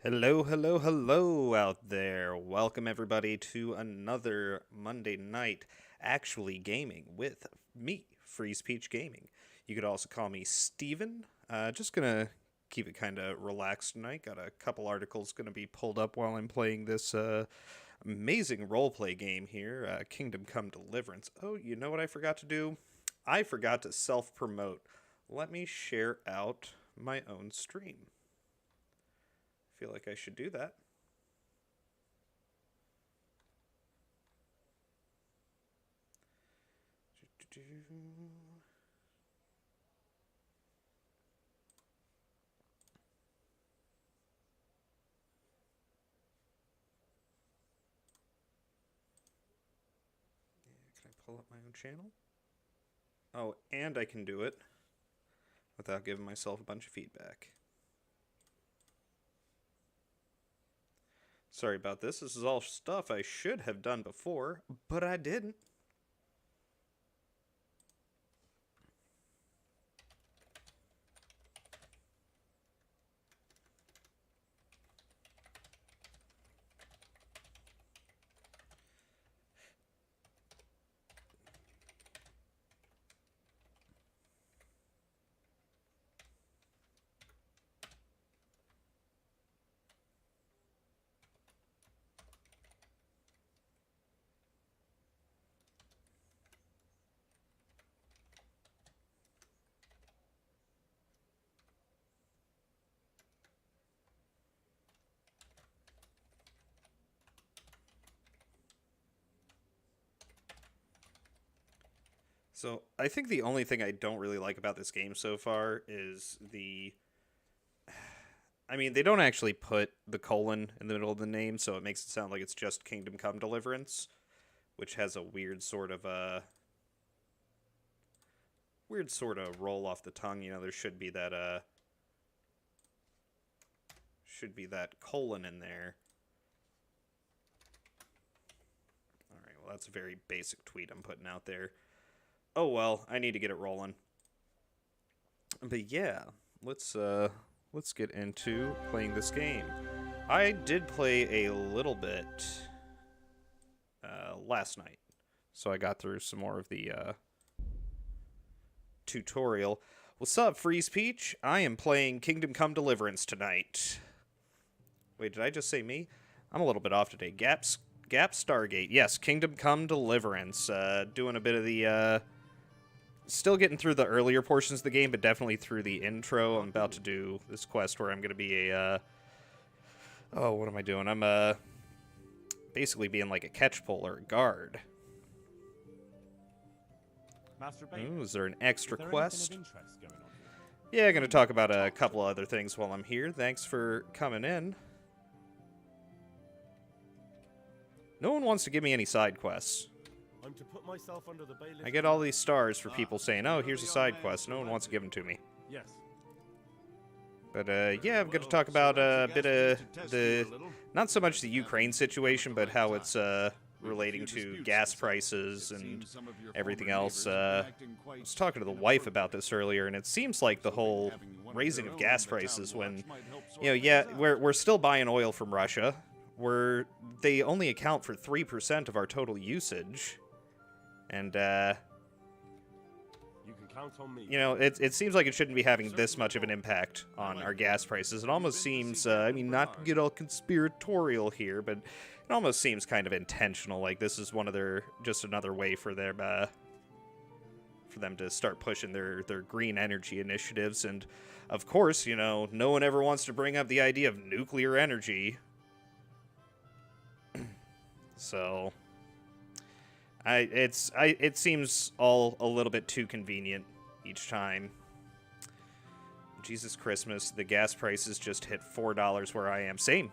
Hello, hello, hello out there. Welcome everybody to another Monday night actually gaming with me, Freeze Peach Gaming. You could also call me Steven. Just gonna keep it kind of relaxed tonight. Got a couple articles gonna be pulled up while I'm playing this amazing roleplay game here, Kingdom Come Deliverance. Oh, you know what I forgot to do? I forgot to self-promote. Let me share out my own stream. Feel like I should do that. Yeah, can I pull up my own channel? Oh, and I can do it without giving myself a bunch of feedback. Sorry about this. This is all stuff I should have done before, but I didn't. So, I think the only thing I don't really like about this game so far is the. I mean, they don't actually put the colon in the middle of the name, so it makes it sound like it's just Kingdom Come Deliverance, which has a weird sort of roll off the tongue. You know, there should be that colon in there. All right, well that's a very basic tweet I'm putting out there. Oh well, I need to get it rolling. But yeah, let's get into playing this game. I did play a little bit last night, so I got through some more of the tutorial. What's up, Freeze Peach? I am playing Kingdom Come Deliverance tonight. Wait, did I just say me? I'm a little bit off today. Gap Stargate. Yes, Kingdom Come Deliverance. Doing a bit of the still getting through the earlier portions of the game, but definitely through the intro. I'm about to do this quest where I'm going to be a, oh, what am I doing? I'm, basically being like a catch pole or a guard. Ooh, is there an extra quest? Yeah, I'm going to talk about a couple of other things while I'm here. Thanks for coming in. No one wants to give me any side quests. I get all these stars for people saying, oh, here's a side quest. No one wants to give them to me. Yes. But, yeah, I'm going to talk about a bit of the, not so much the Ukraine situation, but how it's, relating to gas prices and everything else. I was talking to the wife about this earlier, and it seems like the whole raising of gas prices when, you know, yeah, we're still buying oil from Russia. They only account for 3% of our total usage. And, You can count on me. you know, it seems like it shouldn't be having this much of an impact on our gas prices. It almost seems, I mean, not to get all conspiratorial here, but it almost seems kind of intentional. Like this is just another way for them to start pushing their green energy initiatives. And of course, you know, no one ever wants to bring up the idea of nuclear energy. So it seems all a little bit too convenient each time. Jesus Christmas, the gas prices just hit $4 where I am. Same.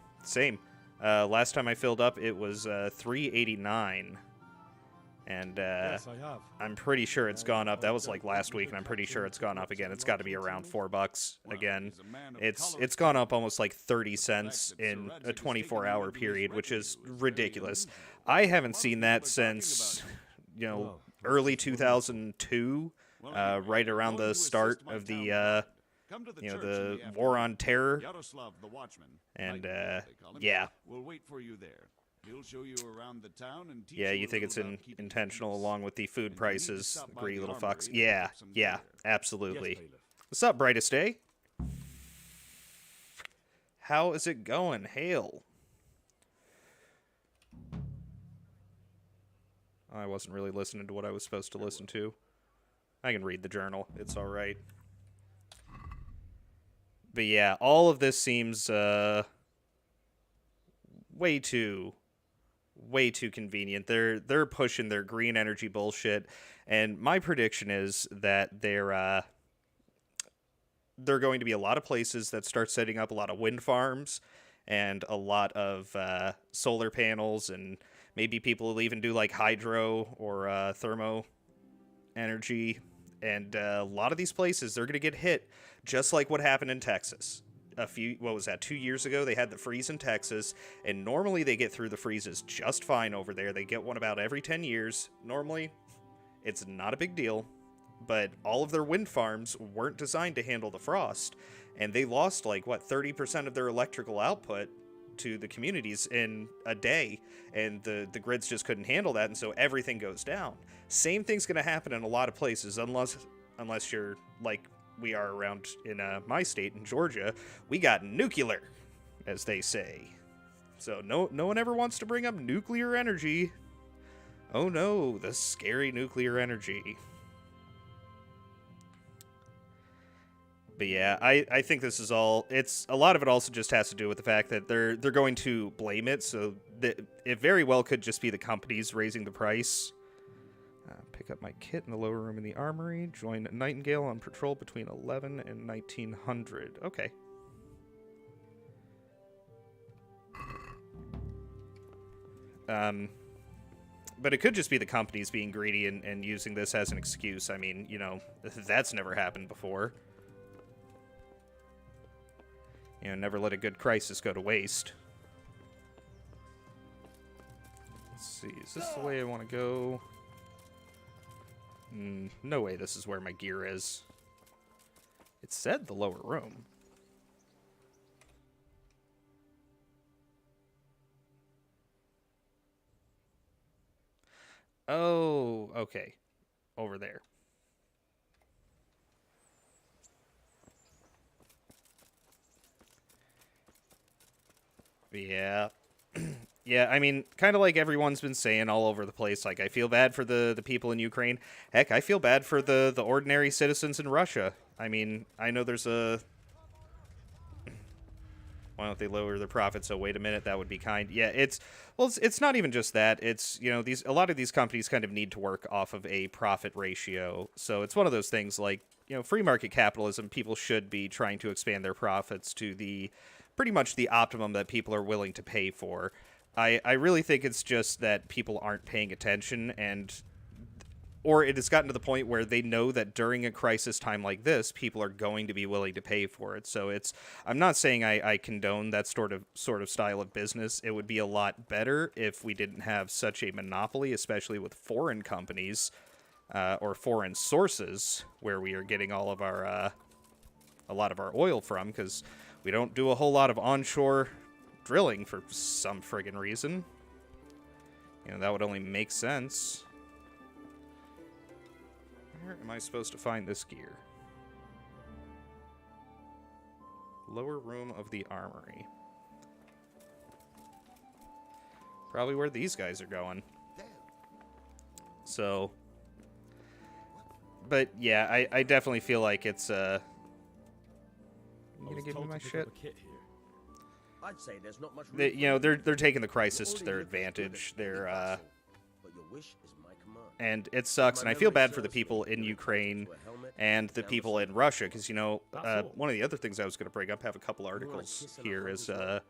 Last time I filled up, it was $3.89, and Yes, I have. I'm pretty sure it's gone up. That was like last week, and I'm pretty sure it's gone up again. It's got to be around $4 again. It's gone up almost like 30 cents in a 24-hour period, which is ridiculous. I haven't seen that since, you know, early 2002, right around the start of the Come to the you know, church in the the war afternoon. on terror. Yaroslav the Watchman, And, Nightingale, they call him, yeah. will wait for you there. He'll show you around the town and teach Yeah, you you a think it's little about keeping intentional peace. along with the food And you need to prices, stop by greedy the little armory fucks. to Yeah, pick up some yeah, gear. absolutely. Yes, bailiff. What's up, brightest day? How is it going? Hail. I wasn't really listening to what I was supposed to listen to. I can read the journal. It's all right. But yeah, all of this seems way too convenient. They're pushing their green energy bullshit, and my prediction is that there are going to be a lot of places that start setting up a lot of wind farms and a lot of solar panels, and maybe people will even do like hydro or thermo energy. And a lot of these places, they're going to get hit just like what happened in Texas. What was that, 2 years ago? They had the freeze in Texas, and normally they get through the freezes just fine over there. They get one about every 10 years. Normally, it's not a big deal, but all of their wind farms weren't designed to handle the frost, and they lost, 30% of their electrical output to the communities in a day, and the grids just couldn't handle that, and so everything goes down. Same thing's going to happen in a lot of places, unless you're like we are around in my state in Georgia. We got nuclear, as they say. So no one ever wants to bring up nuclear energy. Oh no, the scary nuclear energy. But yeah, I think this is all. It's a lot of it also just has to do with the fact that they're going to blame it. So it very well could just be the companies raising the price. Pick up my kit in the lower room in the armory. Join Nightingale on patrol between 11 and 1900. Okay. But it could just be the companies being greedy and using this as an excuse. I mean, that's never happened before. Never let a good crisis go to waste. Let's see, is this the way I want to go? No way this is where my gear is. It said the lower room. Oh, okay. Over there. Yeah. Yeah, I mean, kind of like everyone's been saying all over the place, like, I feel bad for the people in Ukraine. Heck, I feel bad for the ordinary citizens in Russia. I mean, I know there's a... Why don't they lower their profits? So wait a minute, that would be kind. Yeah, it's not even just that. It's, a lot of these companies kind of need to work off of a profit ratio. So it's one of those things like, free market capitalism, people should be trying to expand their profits to pretty much the optimum that people are willing to pay for. I really think it's just that people aren't paying attention, or it has gotten to the point where they know that during a crisis time like this, people are going to be willing to pay for it. So I'm not saying I condone that sort of style of business. It would be a lot better if we didn't have such a monopoly, especially with foreign companies or foreign sources where we are getting all of a lot of our oil from, because we don't do a whole lot of onshore drilling for some friggin' reason. That would only make sense. Where am I supposed to find this gear? Lower room of the armory. Probably where these guys are going. So... But yeah, I definitely feel like it's You gonna give me my shit? I'd say there's not much They're taking the crisis to their advantage. They're but your wish is my command. and it sucks, and I feel bad for the people in Ukraine and the people in Russia, because one of the other things I was going to bring up, have a couple articles here, is that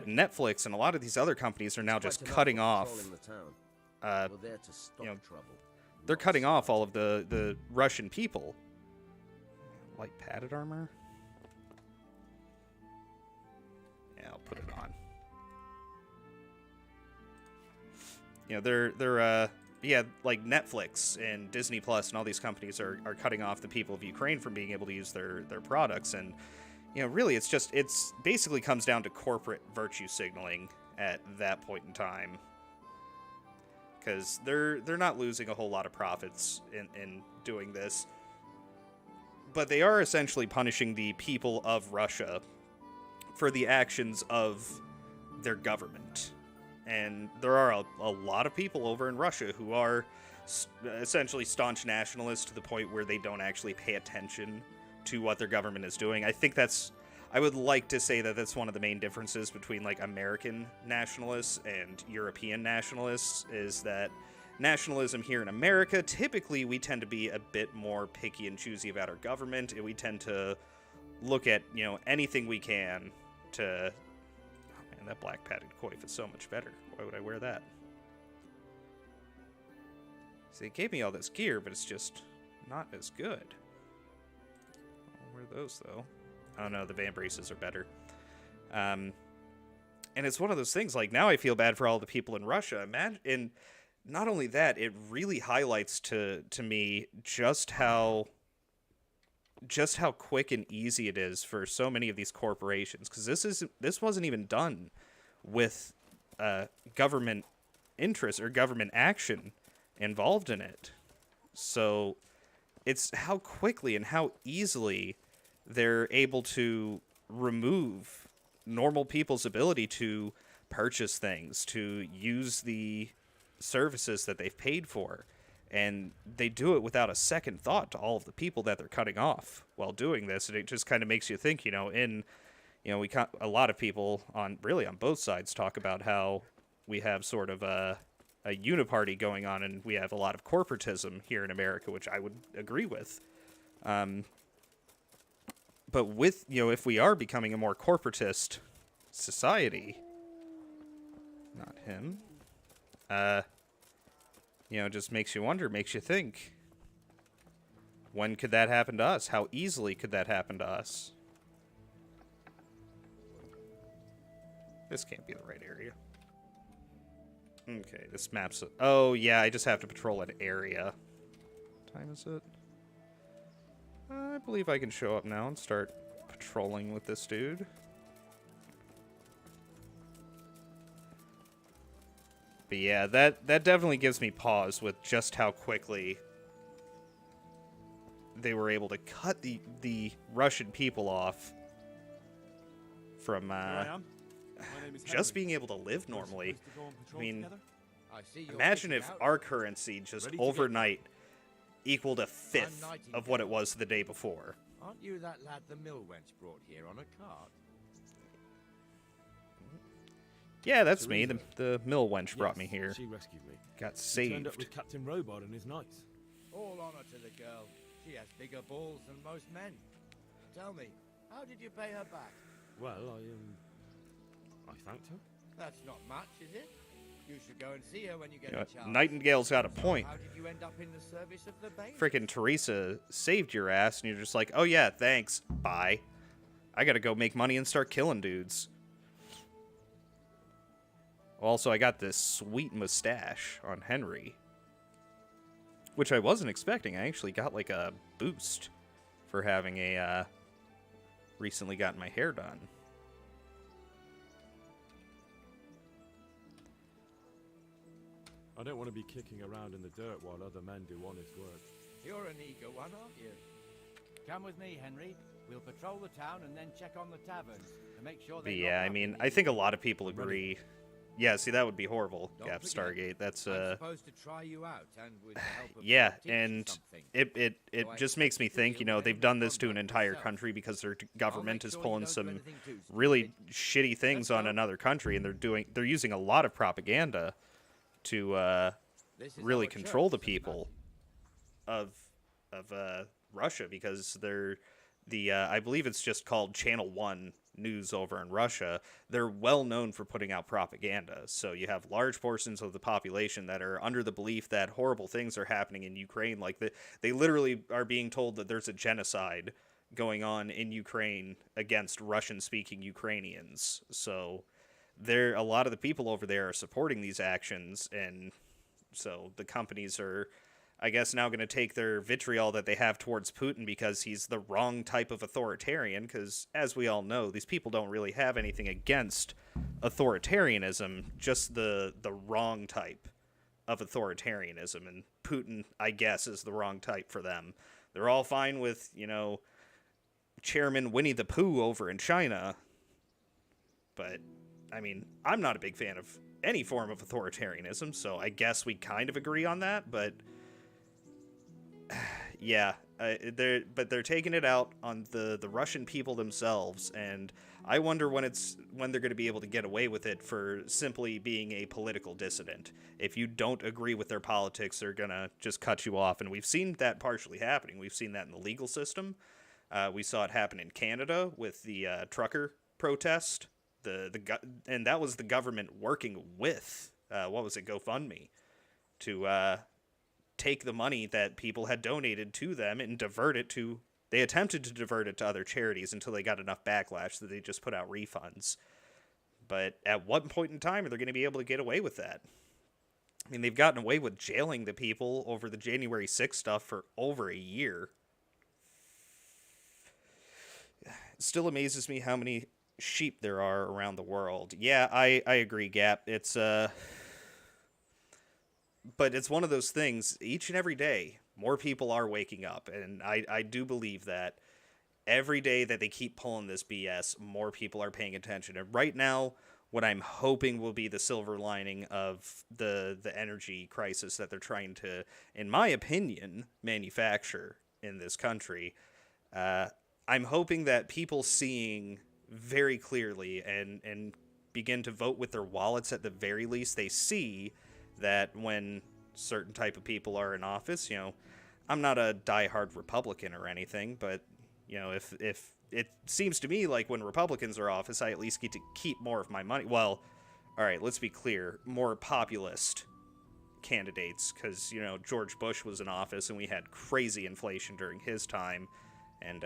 Netflix and a lot of these other companies are now just cutting off they're cutting off all of the Russian people. Light padded armor? Yeah, I'll put it on. They're yeah, like Netflix and Disney Plus and all these companies are cutting off the people of Ukraine from being able to use their products. And, really, it's basically comes down to corporate virtue signaling at that point in time. Because they're not losing a whole lot of profits in doing this. But they are essentially punishing the people of Russia for the actions of their government. And there are a lot of people over in Russia who are essentially staunch nationalists to the point where they don't actually pay attention to what their government is doing. I would like to say that that's one of the main differences between like American nationalists and European nationalists, is that nationalism here in America, typically we tend to be a bit more picky and choosy about our government, and we tend to look at, anything we can to... Oh man, that black padded coif is so much better. Why would I wear that? See, it gave me all this gear, but it's just not as good. I'll wear those, though. Oh no, the Van Braces are better. And it's one of those things, like, now I feel bad for all the people in Russia. And not only that, it really highlights to me just how quick and easy it is for so many of these corporations, because this wasn't even done with government interest or government action involved in it. So it's how quickly and how easily they're able to remove normal people's ability to purchase things, to use the services that they've paid for. And they do it without a second thought to all of the people that they're cutting off while doing this. And it just kind of makes you think, a lot of people on both sides talk about how we have sort of a uniparty going on, and we have a lot of corporatism here in America, which I would agree with. But with, if we are becoming a more corporatist society, not him, just makes you wonder, makes you think, when could that happen to us? How easily could that happen to us? This can't be the right area. Okay, this map's... Oh, yeah, I just have to patrol an area. What time is it? I believe I can show up now and start patrolling with this dude. But yeah, that definitely gives me pause with just how quickly they were able to cut the Russian people off from just being able to live normally. I mean, imagine if our currency just overnight equaled a fifth of what it was the day before. Aren't you that lad the mill wench brought here on a cart? Yeah, that's me. The mill wench brought me here. She rescued me. Got She turned up saved. with Captain Robot and his knights. All honor to the girl. She has bigger balls than most men. Tell me, how did you pay her back? Well, I thanked her. That's not much, is it? You should go and see her when you get You know, a chance. Nightingale's got a point. How did you end up in the service of the Bane? Frickin' Teresa saved your ass, and you're just like, oh yeah, thanks, bye. I gotta go make money and start killing dudes. Also, I got this sweet mustache on Henry, which I wasn't expecting. I actually got like a boost for having recently gotten my hair done. I don't want to be kicking around in the dirt while other men do honest work. You're an eager one, aren't you? Come with me, Henry. We'll patrol the town and then check on the taverns to make sure But they yeah, I mean, I think a lot of people agree. Yeah, see, that would be horrible, Don't Gap forget, Stargate. That's I'm supposed to try you out, and with the help of yeah, teach you and something. it So I just makes me expect think, you you know, to they've aim done the this to an combat entire yourself. country because their I'll government make is sure you pulling don't do some anything too really stupid. shitty things Let's on go. another country, and they're using a lot of propaganda to This is really our control church, the people of Russia, because I believe it's just called Channel 1 news over in Russia. They're well known for putting out propaganda. So you have large portions of the population that are under the belief that horrible things are happening in Ukraine. Like they literally are being told that there's a genocide going on in Ukraine against Russian-speaking Ukrainians. So a lot of the people over there are supporting these actions, and So the companies are, I guess, now going to take their vitriol that they have towards Putin because he's the wrong type of authoritarian, because, as we all know, these people don't really have anything against authoritarianism, just the wrong type of authoritarianism, and Putin, I guess, is the wrong type for them. They're all fine with, Chairman Winnie the Pooh over in China, but, I mean, I'm not a big fan of any form of authoritarianism, so I guess we kind of agree on that, but yeah, they're taking it out on the Russian people themselves, and I wonder when they're going to be able to get away with it for simply being a political dissident. If you don't agree with their politics, they're going to just cut you off, and we've seen that partially happening. We've seen that in the legal system. We saw it happen in Canada with the trucker protest. And that was the government working with, GoFundMe, to take the money that people had donated to them and they attempted to divert it to other charities until they got enough backlash that they just put out refunds. But at what point in time are they going to be able to get away with that? I mean, they've gotten away with jailing the people over the January 6th stuff for over a year. It still amazes me how many sheep there are around the world. Yeah, I agree, Gap. It's but it's one of those things, each and every day more people are waking up, and I do believe that every day that they keep pulling this BS, more people are paying attention. And right now, what I'm hoping will be the silver lining of the energy crisis that they're trying to, in my opinion, manufacture in this country. I'm hoping that people seeing very clearly and begin to vote with their wallets at the very least, they see that when certain type of people are in office, I'm not a diehard Republican or anything, but, if it seems to me like when Republicans are in office, I at least get to keep more of my money. Well, all right, let's be clear, more populist candidates, because, George Bush was in office and we had crazy inflation during his time, and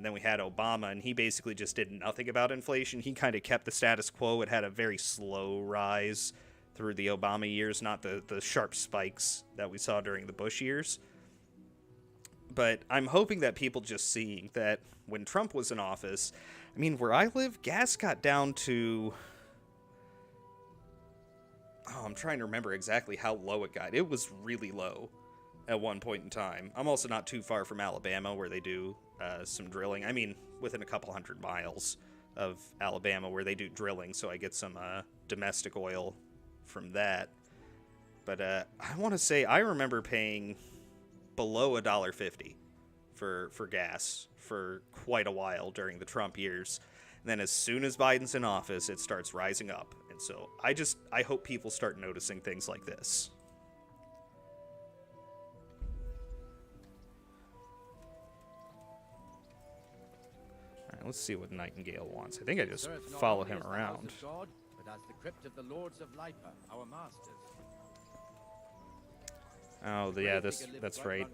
then we had Obama, and he basically just did nothing about inflation. He kind of kept the status quo. It had a very slow rise through the Obama years, not the sharp spikes that we saw during the Bush years. But I'm hoping that people just see that when Trump was in office, I mean, where I live, gas got down to... Oh, I'm trying to remember exactly how low it got. It was really low at one point in time. I'm also not too far from Alabama, where they do some drilling. I mean, within a couple 100 miles of Alabama, where they do drilling, so I get some domestic oil from that. But I want to say I remember paying below $1.50 for gas for quite a while during the Trump years. And then as soon as Biden's in office, it starts rising up. And so I hope people start noticing things like this. Let's see what Nightingale wants. I think I just follow him around. God, but as the crypt of the Lords of Lipa, our masters. Oh, yeah, that's right.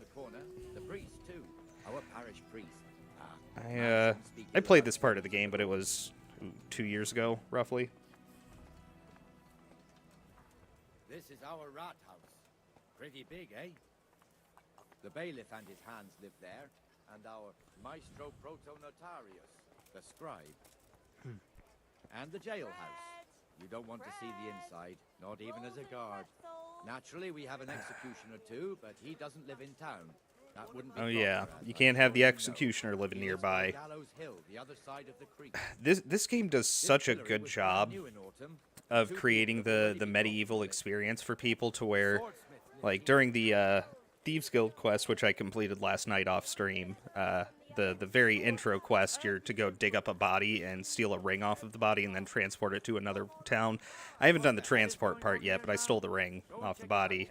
The priest too, our parish priest. I played this part of the game, but it was 2 years ago, roughly. This is our rat house. Pretty big, eh? The bailiff and his hands live there, and our maestro protonotarius, the scribe. And the jailhouse. You don't want to see the inside, not even as a guard. Naturally, we have an executioner too, but he doesn't live in town. That wouldn't be oh yeah, you can't have the executioner living nearby. Gallows Hill, the other side of the creek. This game does such a good job of creating the medieval experience for people, to where, like, during the Thieves Guild quest, which I completed last night off stream, the very intro quest, you're to go dig up a body and steal a ring off of the body and then transport it to another town. I haven't done the transport part yet, but I stole the ring off the body.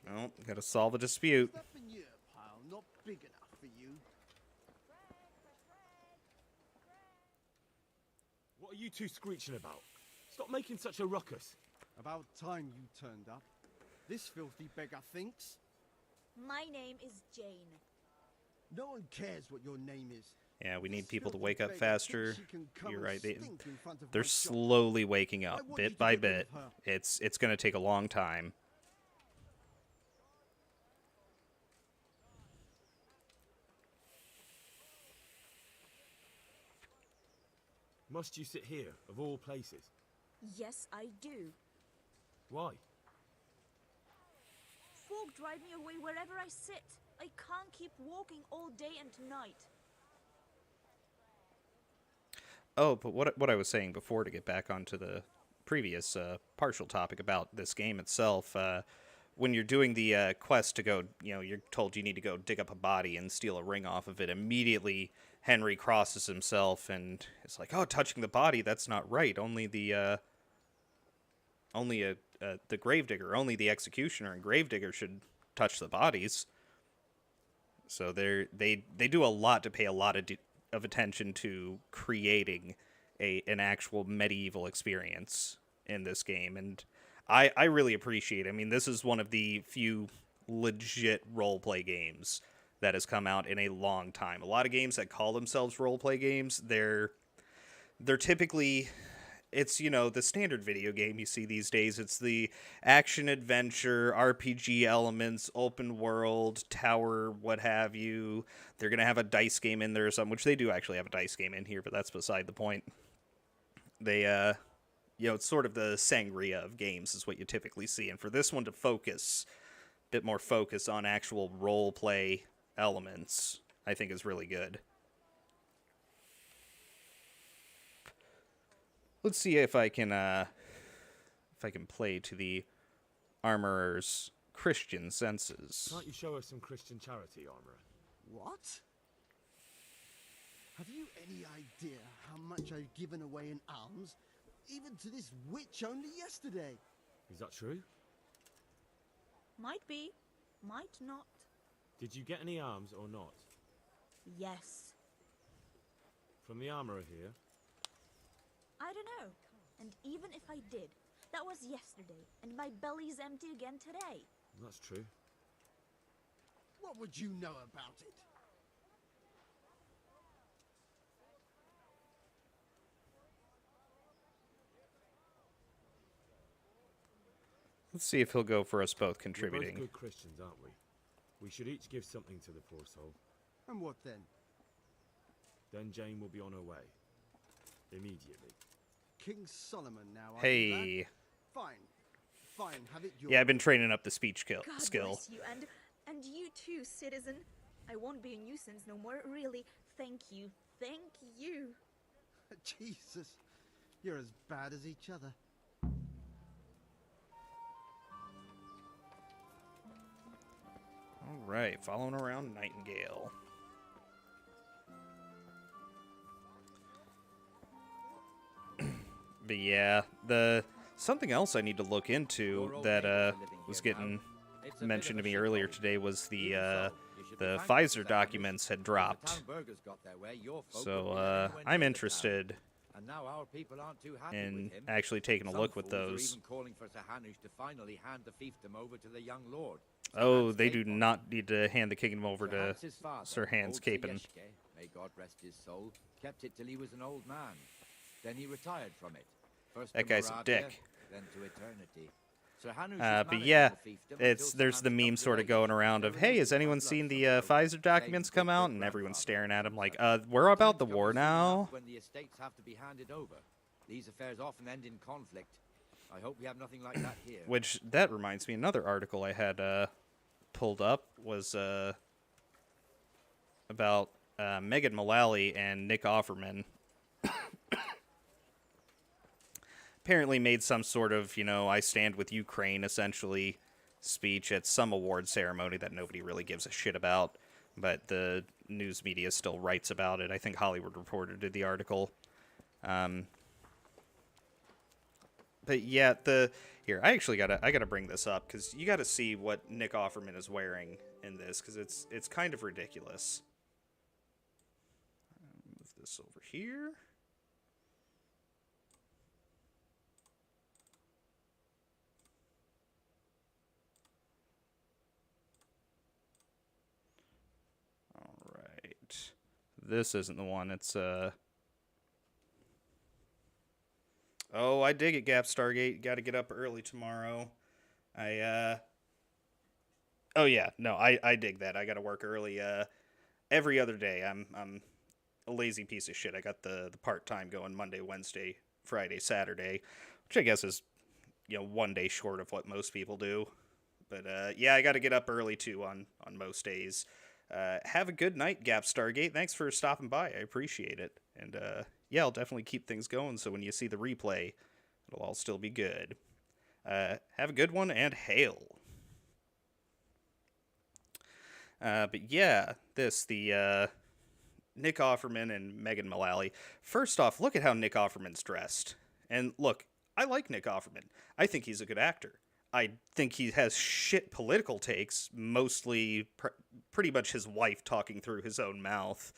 Well, gotta solve a dispute. What are you two screeching about? Stop making such a ruckus. About time you turned up. This filthy beggar thinks. My name is Jane. No one cares what your name is. Yeah, we need people to Filthy wake up beggar faster. thinks she can come You're and right. stink in front of They're my shop. slowly waking up, I want you bit to by get rid bit. of her. It's going to take a long time. Must you sit here, of all places? Yes, I do. Why? Folk drive me away wherever I sit. I can't keep walking all day and night. Oh, but what I was saying before, to get back onto the previous partial topic about this game itself, when you're doing the quest to go, you're told you need to go dig up a body and steal a ring off of it. Immediately, Henry crosses himself and it's like, oh, touching the body, that's not right. Only the gravedigger, only the executioner and gravedigger should touch the bodies. So they do a lot to pay a lot of attention to creating an actual medieval experience in this game, and I really appreciate it. I mean, this is one of the few legit roleplay games that has come out in a long time. A lot of games that call themselves roleplay games, they're typically, it's, the standard video game you see these days. It's the action adventure, RPG elements, open world, tower, what have you. They're going to have a dice game in there or something, which they do actually have a dice game in here, but that's beside the point. They, it's sort of the sangria of games is what you typically see. And for this one to focus, a bit more focus on actual role play elements, I think is really good. Let's see if I can play to the armorer's Christian senses. Can't you show us some Christian charity, armorer? What? Have you any idea how much I've given away in alms, even to this witch only yesterday? Is that true? Might be, might not. Did you get any alms or not? Yes. From the armorer here? I don't know. And even if I did, that was yesterday, and my belly's empty again today. That's true. What would you know about it? Let's see if he'll go for us both We're contributing. both good Christians, aren't we? We should each give something to the poor soul. And what then? Then Jane will be on her way. Immediately. King Solomon now, are you, lad? Hey. Fine, have it your Yeah, I've been training up the speech God skill. bless you, and you too, citizen. I won't be a nuisance no more, really. Thank you. Thank you. Jesus, you're as bad as each other. All right, following around Nightingale. But yeah, something else I need to look into that was getting mentioned to me earlier today was the Pfizer documents had dropped. So I'm interested And now our people aren't too happy in with him. actually taking a Some look with fools are those. even calling for Sir Hanush to finally hand the fiefdom over to the young lord. Sir Oh, Hans they do Capon. not need to hand the kingdom over Sir to Hans's father, Sir Hans old Sir Capon. Yeshke, may God rest his soul, kept it till he was an old man. Then he retired from it. First That to guy's a Moravia, dick. then to eternity. Sir Hanush But managed yeah, the fiefdom until there's Sir the Hans meme comes sort of age. going around of, hey, has anyone seen the Pfizer documents come out? And everyone's staring at him like, we're about the war now. When the estates have to be handed over. These affairs often end in conflict. I hope we have nothing like that here. Which, that reminds me, another article I had pulled up was about Megan Mullally and Nick Offerman. Apparently made some sort of, I stand with Ukraine, essentially, speech at some award ceremony that nobody really gives a shit about. But the news media still writes about it. I think Hollywood Reporter did the article. But yeah, here, I actually gotta bring this up because you gotta see what Nick Offerman is wearing in this because it's kind of ridiculous. Move this over here. All right, this isn't the one. It's Oh, I dig it, Gap Stargate. Got to get up early tomorrow. Oh yeah, no, I dig that. I got to work early every other day. I'm a lazy piece of shit. I got the part-time going Monday, Wednesday, Friday, Saturday, which I guess is, one day short of what most people do. But yeah, I got to get up early too on most days. Have a good night, Gap Stargate. Thanks for stopping by. I appreciate it. And yeah, I'll definitely keep things going so when you see the replay, it'll all still be good. Have a good one, and hail. But yeah, the Nick Offerman and Megan Mullally. First off, look at how Nick Offerman's dressed. And look, I like Nick Offerman. I think he's a good actor. I think he has shit political takes, mostly pretty much his wife talking through his own mouth.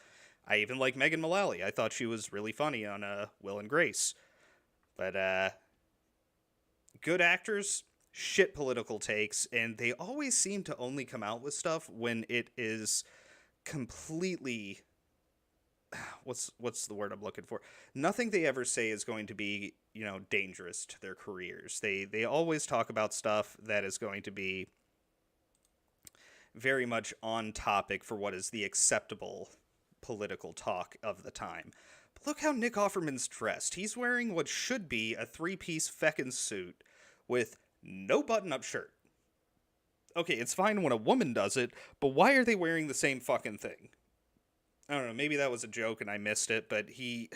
I even like Megan Mullally. I thought she was really funny on Will and Grace. But good actors, shit political takes, and they always seem to only come out with stuff when it is completely... What's the word I'm looking for? Nothing they ever say is going to be, dangerous to their careers. They always talk about stuff that is going to be very much on topic for what is the acceptable political talk of the time. But look how Nick Offerman's dressed. He's wearing what should be a three-piece feckin' suit with no button-up shirt. Okay, it's fine when a woman does it, but why are they wearing the same fucking thing? I don't know, maybe that was a joke and I missed it, but he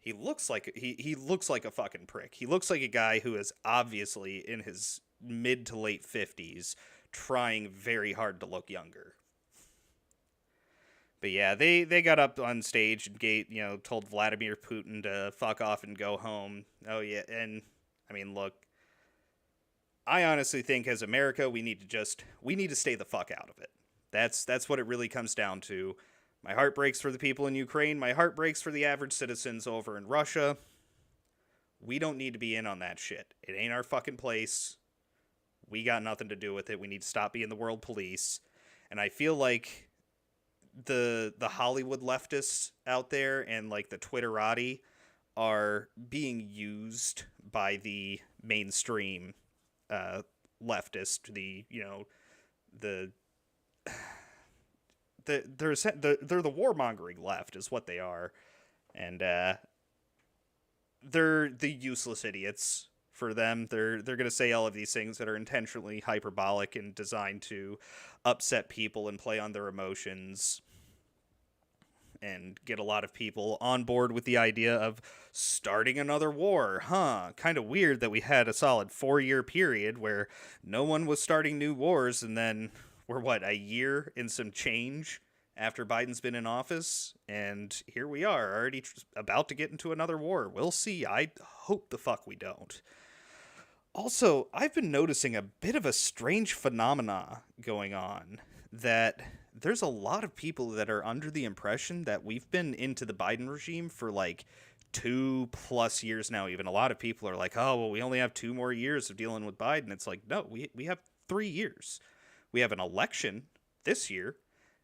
looks like he looks like a fucking prick. He looks like a guy who is obviously in his mid to late 50s trying very hard to look younger. But yeah, they got up on stage and told Vladimir Putin to fuck off and go home. Oh yeah, and I mean, look, I honestly think as America we need to stay the fuck out of it. That's what it really comes down to. My heart breaks for the people in Ukraine. My heart breaks for the average citizens over in Russia. We don't need to be in on that shit. It ain't our fucking place. We got nothing to do with it. We need to stop being the world police. And I feel like the Hollywood leftists out there and like the Twitterati are being used by the mainstream leftist, they're the warmongering left is what they are, and they're the useless idiots. For them, they're gonna say all of these things that are intentionally hyperbolic and designed to upset people and play on their emotions and get a lot of people on board with the idea of starting another war. Kind of weird that we had a solid 4-year period where no one was starting new wars, and then we're, a year and some change after Biden's been in office, and here we are, already about to get into another war. We'll see. I hope the fuck we don't. Also, I've been noticing a bit of a strange phenomena going on, that there's a lot of people that are under the impression that we've been into the Biden regime for 2+ years now. Even a lot of people are like, oh, well, we only have 2 more years of dealing with Biden. It's like, no, we have 3 years. We have an election this year,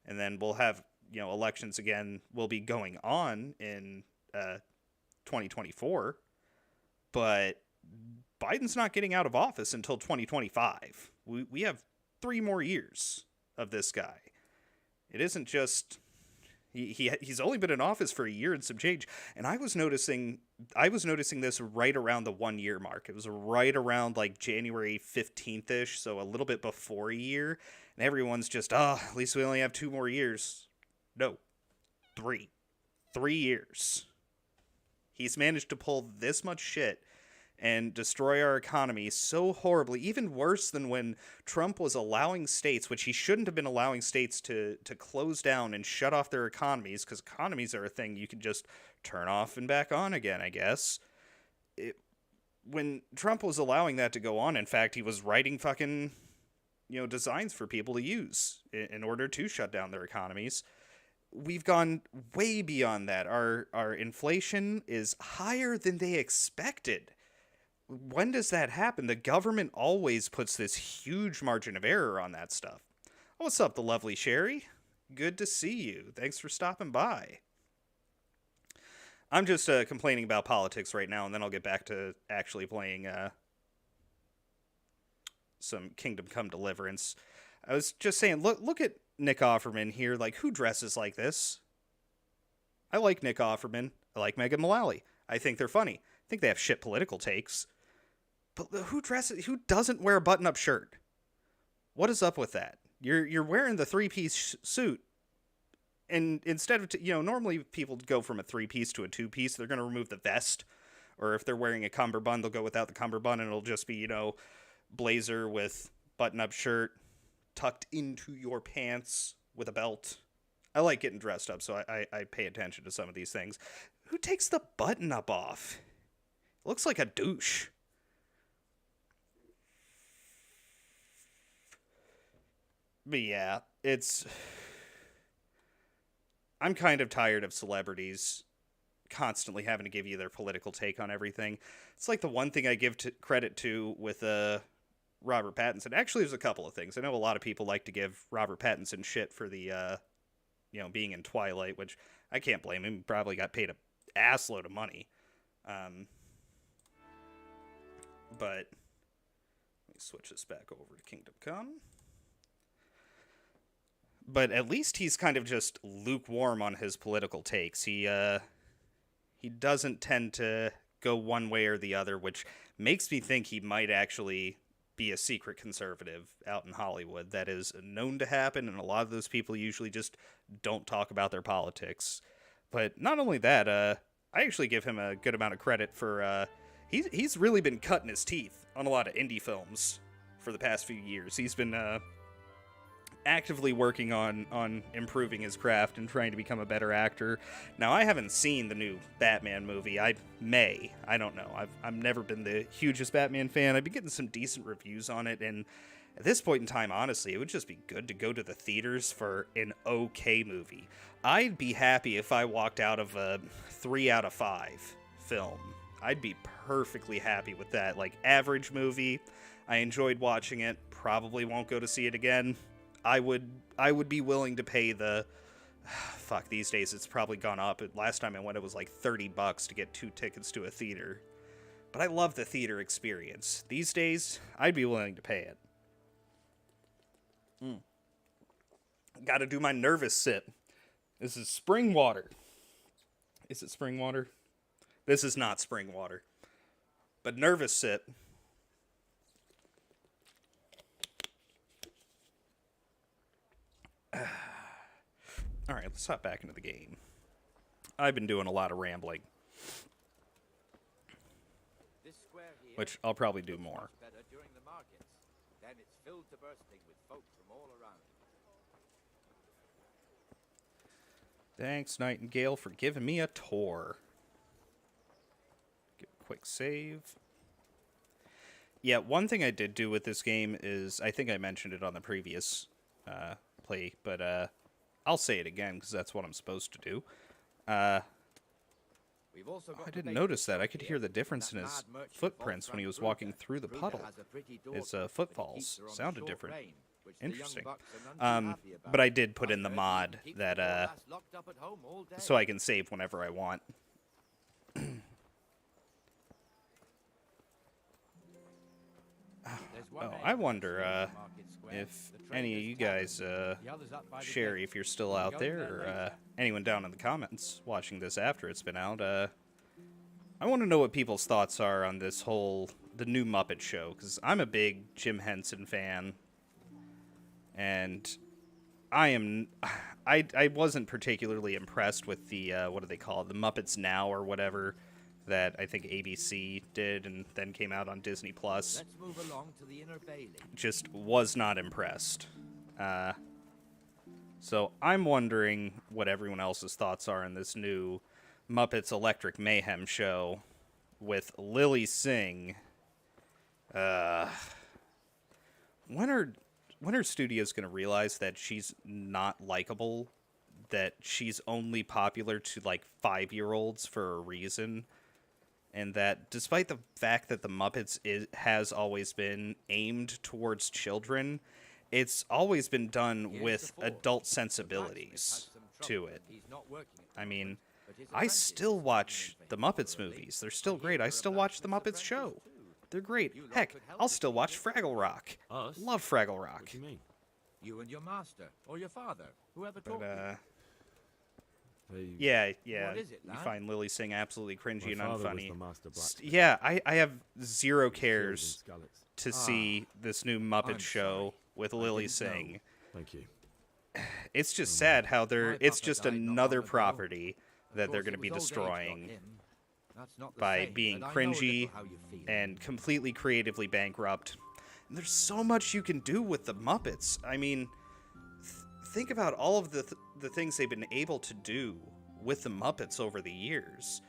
and then we'll have, elections again will be going on in 2024. But Biden's not getting out of office until 2025. We have 3 more years of this guy. It isn't just he's only been in office for a year and some change. And I was noticing this right around the 1-year mark. It was right around January 15th-ish, so a little bit before a year. And everyone's just, at least we only have 2 more years. No, 3. 3 years. He's managed to pull this much shit and destroy our economy so horribly, even worse than when Trump was allowing states, which he shouldn't have been allowing states to close down and shut off their economies, because economies are a thing you can just turn off and back on again, I guess. When Trump was allowing that to go on, in fact, he was writing fucking, designs for people to use in order to shut down their economies. We've gone way beyond that. Our inflation is higher than they expected. When does that happen? The government always puts this huge margin of error on that stuff. Oh, what's up, the lovely Sherry? Good to see you. Thanks for stopping by. I'm just complaining about politics right now, and then I'll get back to actually playing some Kingdom Come Deliverance. I was just saying, look at Nick Offerman here. Like, who dresses like this? I like Nick Offerman. I like Megan Mullally. I think they're funny. I think they have shit political takes. But who doesn't wear a button-up shirt? What is up with that? You're wearing the three-piece suit, and instead of normally people go from a three-piece to a two-piece. They're going to remove the vest, or if they're wearing a cummerbund, they'll go without the cummerbund, and it'll just be blazer with button-up shirt tucked into your pants with a belt. I like getting dressed up, so I pay attention to some of these things. Who takes the button-up off? It looks like a douche. But yeah, I'm kind of tired of celebrities constantly having to give you their political take on everything. It's like the one thing I give credit to with Robert Pattinson. Actually, there's a couple of things. I know a lot of people like to give Robert Pattinson shit for the, being in Twilight, which I can't blame him. He probably got paid a assload of money. But let me switch this back over to Kingdom Come. But at least he's kind of just lukewarm on his political takes. He doesn't tend to go one way or the other, which makes me think he might actually be a secret conservative out in Hollywood. That is known to happen, and a lot of those people usually just don't talk about their politics. But not only that, I actually give him a good amount of credit for he's really been cutting his teeth on a lot of indie films for the past few years. He's been actively working on improving his craft and trying to become a better actor. Now, I haven't seen the new Batman movie. I don't know. I've never been the hugest Batman fan. I've been getting some decent reviews on it, and at this point in time, honestly, it would just be good to go to the theaters for an okay movie. I'd be happy if I walked out of a 3 out of 5 film. I'd be perfectly happy with that. Like, average movie. I enjoyed watching it. Probably won't go to see it again. I would be willing to pay the fuck, these days it's probably gone up. Last time I went it was like $30 to get 2 tickets to a theater. But I love the theater experience. These days, I'd be willing to pay it. Gotta do my nervous sip. This is spring water. Is it spring water? This is not spring water. But nervous sip. Alright, let's hop back into the game. I've been doing a lot of rambling. This square here Which I'll probably do more. looks better during the markets. Then it's filled to bursting with folk from all around. Thanks, Nightingale, for giving me a tour. Get a quick save. Yeah, one thing I did do with this game is, I think I mentioned it on the previous play, but I'll say it again because that's what I'm supposed to do. We've also got I the didn't bakery notice that. shop I could here, hear the difference that in his mad merchant footprints Wolfgang when he was Brugger. walking through the Brugger puddle. has a pretty His daughter, but he footfalls keeps her on a sounded short different. rein, which the young Interesting. bucks are none too happy about. But I did put I in the heard he mod keeps that the poor lass locked up at home all day. so I can save whenever I want. There's one Oh, egg I on wonder the market square, if the any of trader's you tavern. guys The other's up by the Sherry, gate. if you're still out Go there, there or later. anyone down in the comments watching this after it's been out, I want to know what people's thoughts are on the new Muppet Show, because I'm a big Jim Henson fan, and I wasn't particularly impressed with the, what do they call it, the Muppets Now or whatever, that I think ABC did and then came out on Disney+. Let's move along to the inner bailey. Just was not impressed. So I'm wondering what everyone else's thoughts are on this new Muppets Electric Mayhem show with Lily Singh. When are studios going to realize that she's not likable, that she's only popular to like 5-year-olds for a reason, and that despite the fact that the Muppets has always been aimed towards children, it's always been done Here's with the forge. adult The blacksmith sensibilities had some to trouble it. and he's not working at the I mean, moment, but his I apprentice still is watch coming in the for him Muppets for a leave. movies. They're still I great. hear I you're a still watch the blacksmith's Muppets show. apprentice too. They're great. You lot Heck, could help I'll us still keep watch this Fraggle going. Rock. Us? Love Fraggle Rock. What do you mean? You and your master, or your father, whoever But taught you. They, yeah. What is it, You lad? find Lily Singh absolutely cringy my and father was unfunny. the master blacksmith. Yeah, I have zero He was killed in cares Skalitz. to see this new Muppet I'm show sorry. with I Lily didn't know. Singh. Thank you. It's just sad how My it's papa just died not another long ago. property Of that they're course, going to it be was old age got destroying him. That's not the by same, being but I know a little cringy how you feel. and completely creatively bankrupt. And there's so much you can do with the Muppets. I mean, think about all of the things they've been able to do with the Muppets over the years.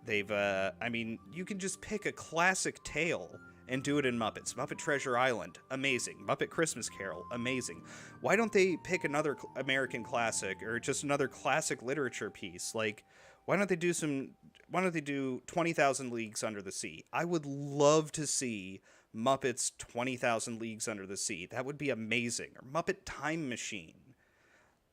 They've, I mean, you can just pick a classic tale and do it in Muppets. Muppet Treasure Island, amazing. Muppet Christmas Carol, amazing. Why don't they pick another American classic or just another classic literature piece? Like, why don't they do 20,000 Leagues Under the Sea? I would love to see Muppets 20,000 Leagues Under the Sea. That would be amazing. Or Muppet Time Machine.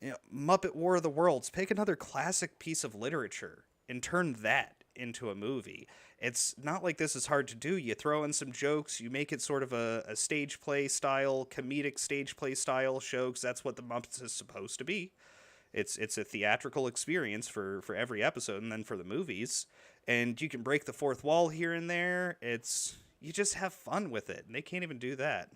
You know, Muppet War of the Worlds. Pick another classic piece of literature and turn that into a movie. It's not like this is hard to do. You throw in some jokes, you make it sort of a stage play style, comedic stage play style show, because that's what the Muppets is supposed to be. It's a theatrical experience for every episode, and then for the movies. And you can break the fourth wall here and there. You just have fun with it, and they can't even do that.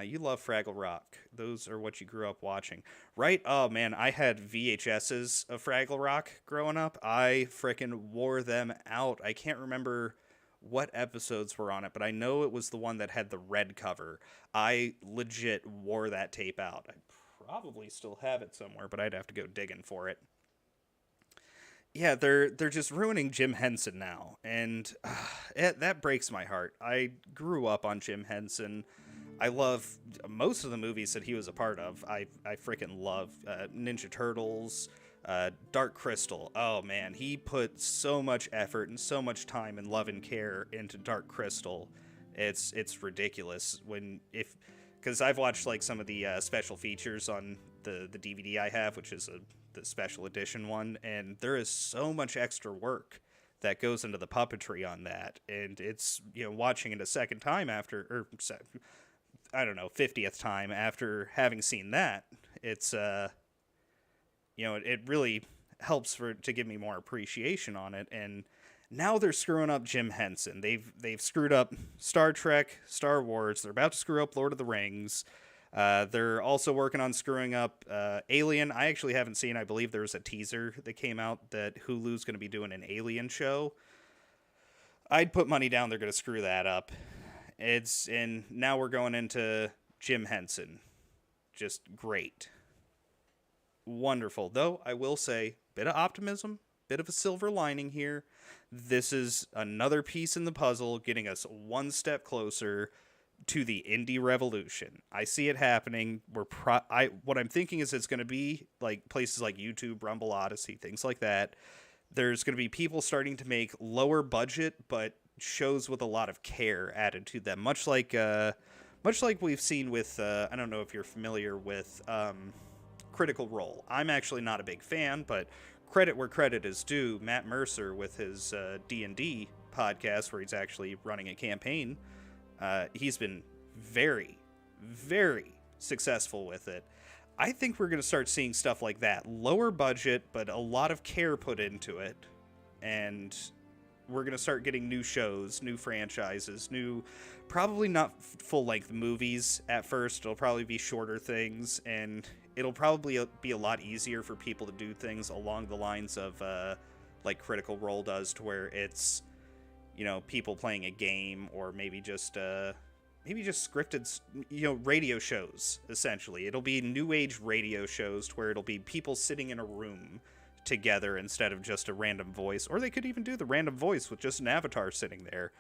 You love Fraggle Rock. Those are what you grew up watching, right? Oh, man, I had VHSs of Fraggle Rock growing up. I frickin' wore them out. I can't remember what episodes were on it, but I know it was the one that had the red cover. I legit wore that tape out. I probably still have it somewhere, but I'd have to go digging for it. Yeah, they're just ruining Jim Henson now, and that breaks my heart. I grew up on Jim Henson. I love most of the movies that he was a part of. I freaking love Ninja Turtles, Dark Crystal. Oh man, he put so much effort and so much time and love and care into Dark Crystal. It's ridiculous because I've watched like some of the special features on the DVD I have, which is the special edition one, and there is so much extra work that goes into the puppetry on that, and it's, you know, watching it a second time after, or I don't know, 50th time after having seen that, it's you know, it really helps to give me more appreciation on it. And now they're screwing up Jim Henson. They've screwed up Star Trek, Star Wars. They're about to screw up Lord of the Rings. They're also working on screwing up Alien. I actually haven't seen. I believe there was a teaser that came out that Hulu's going to be doing an Alien show. I'd put money down they're going to screw that up. And now we're going into Jim Henson. Just great. Wonderful. Though, I will say, bit of optimism, bit of a silver lining here. This is another piece in the puzzle getting us one step closer to the indie revolution. I see it happening. What I'm thinking is it's going to be like places like YouTube, Rumble, Odyssey, things like that. There's going to be people starting to make lower budget, but shows with a lot of care added to them, much like we've seen with I don't know if you're familiar with Critical Role. I'm actually not a big fan, but credit where credit is due. Matt Mercer with his D&D podcast, where he's actually running a campaign, he's been very, very successful with it. I think we're going to start seeing stuff like that. Lower budget, but a lot of care put into it, and we're going to start getting new shows, new franchises, probably not full-length movies at first. It'll probably be shorter things, and it'll probably be a lot easier for people to do things along the lines of like Critical Role does, to where it's, you know, people playing a game, or maybe just scripted, you know, radio shows, essentially. It'll be new age radio shows to where it'll be people sitting in a room together instead of just a random voice, or they could even do the random voice with just an avatar sitting there.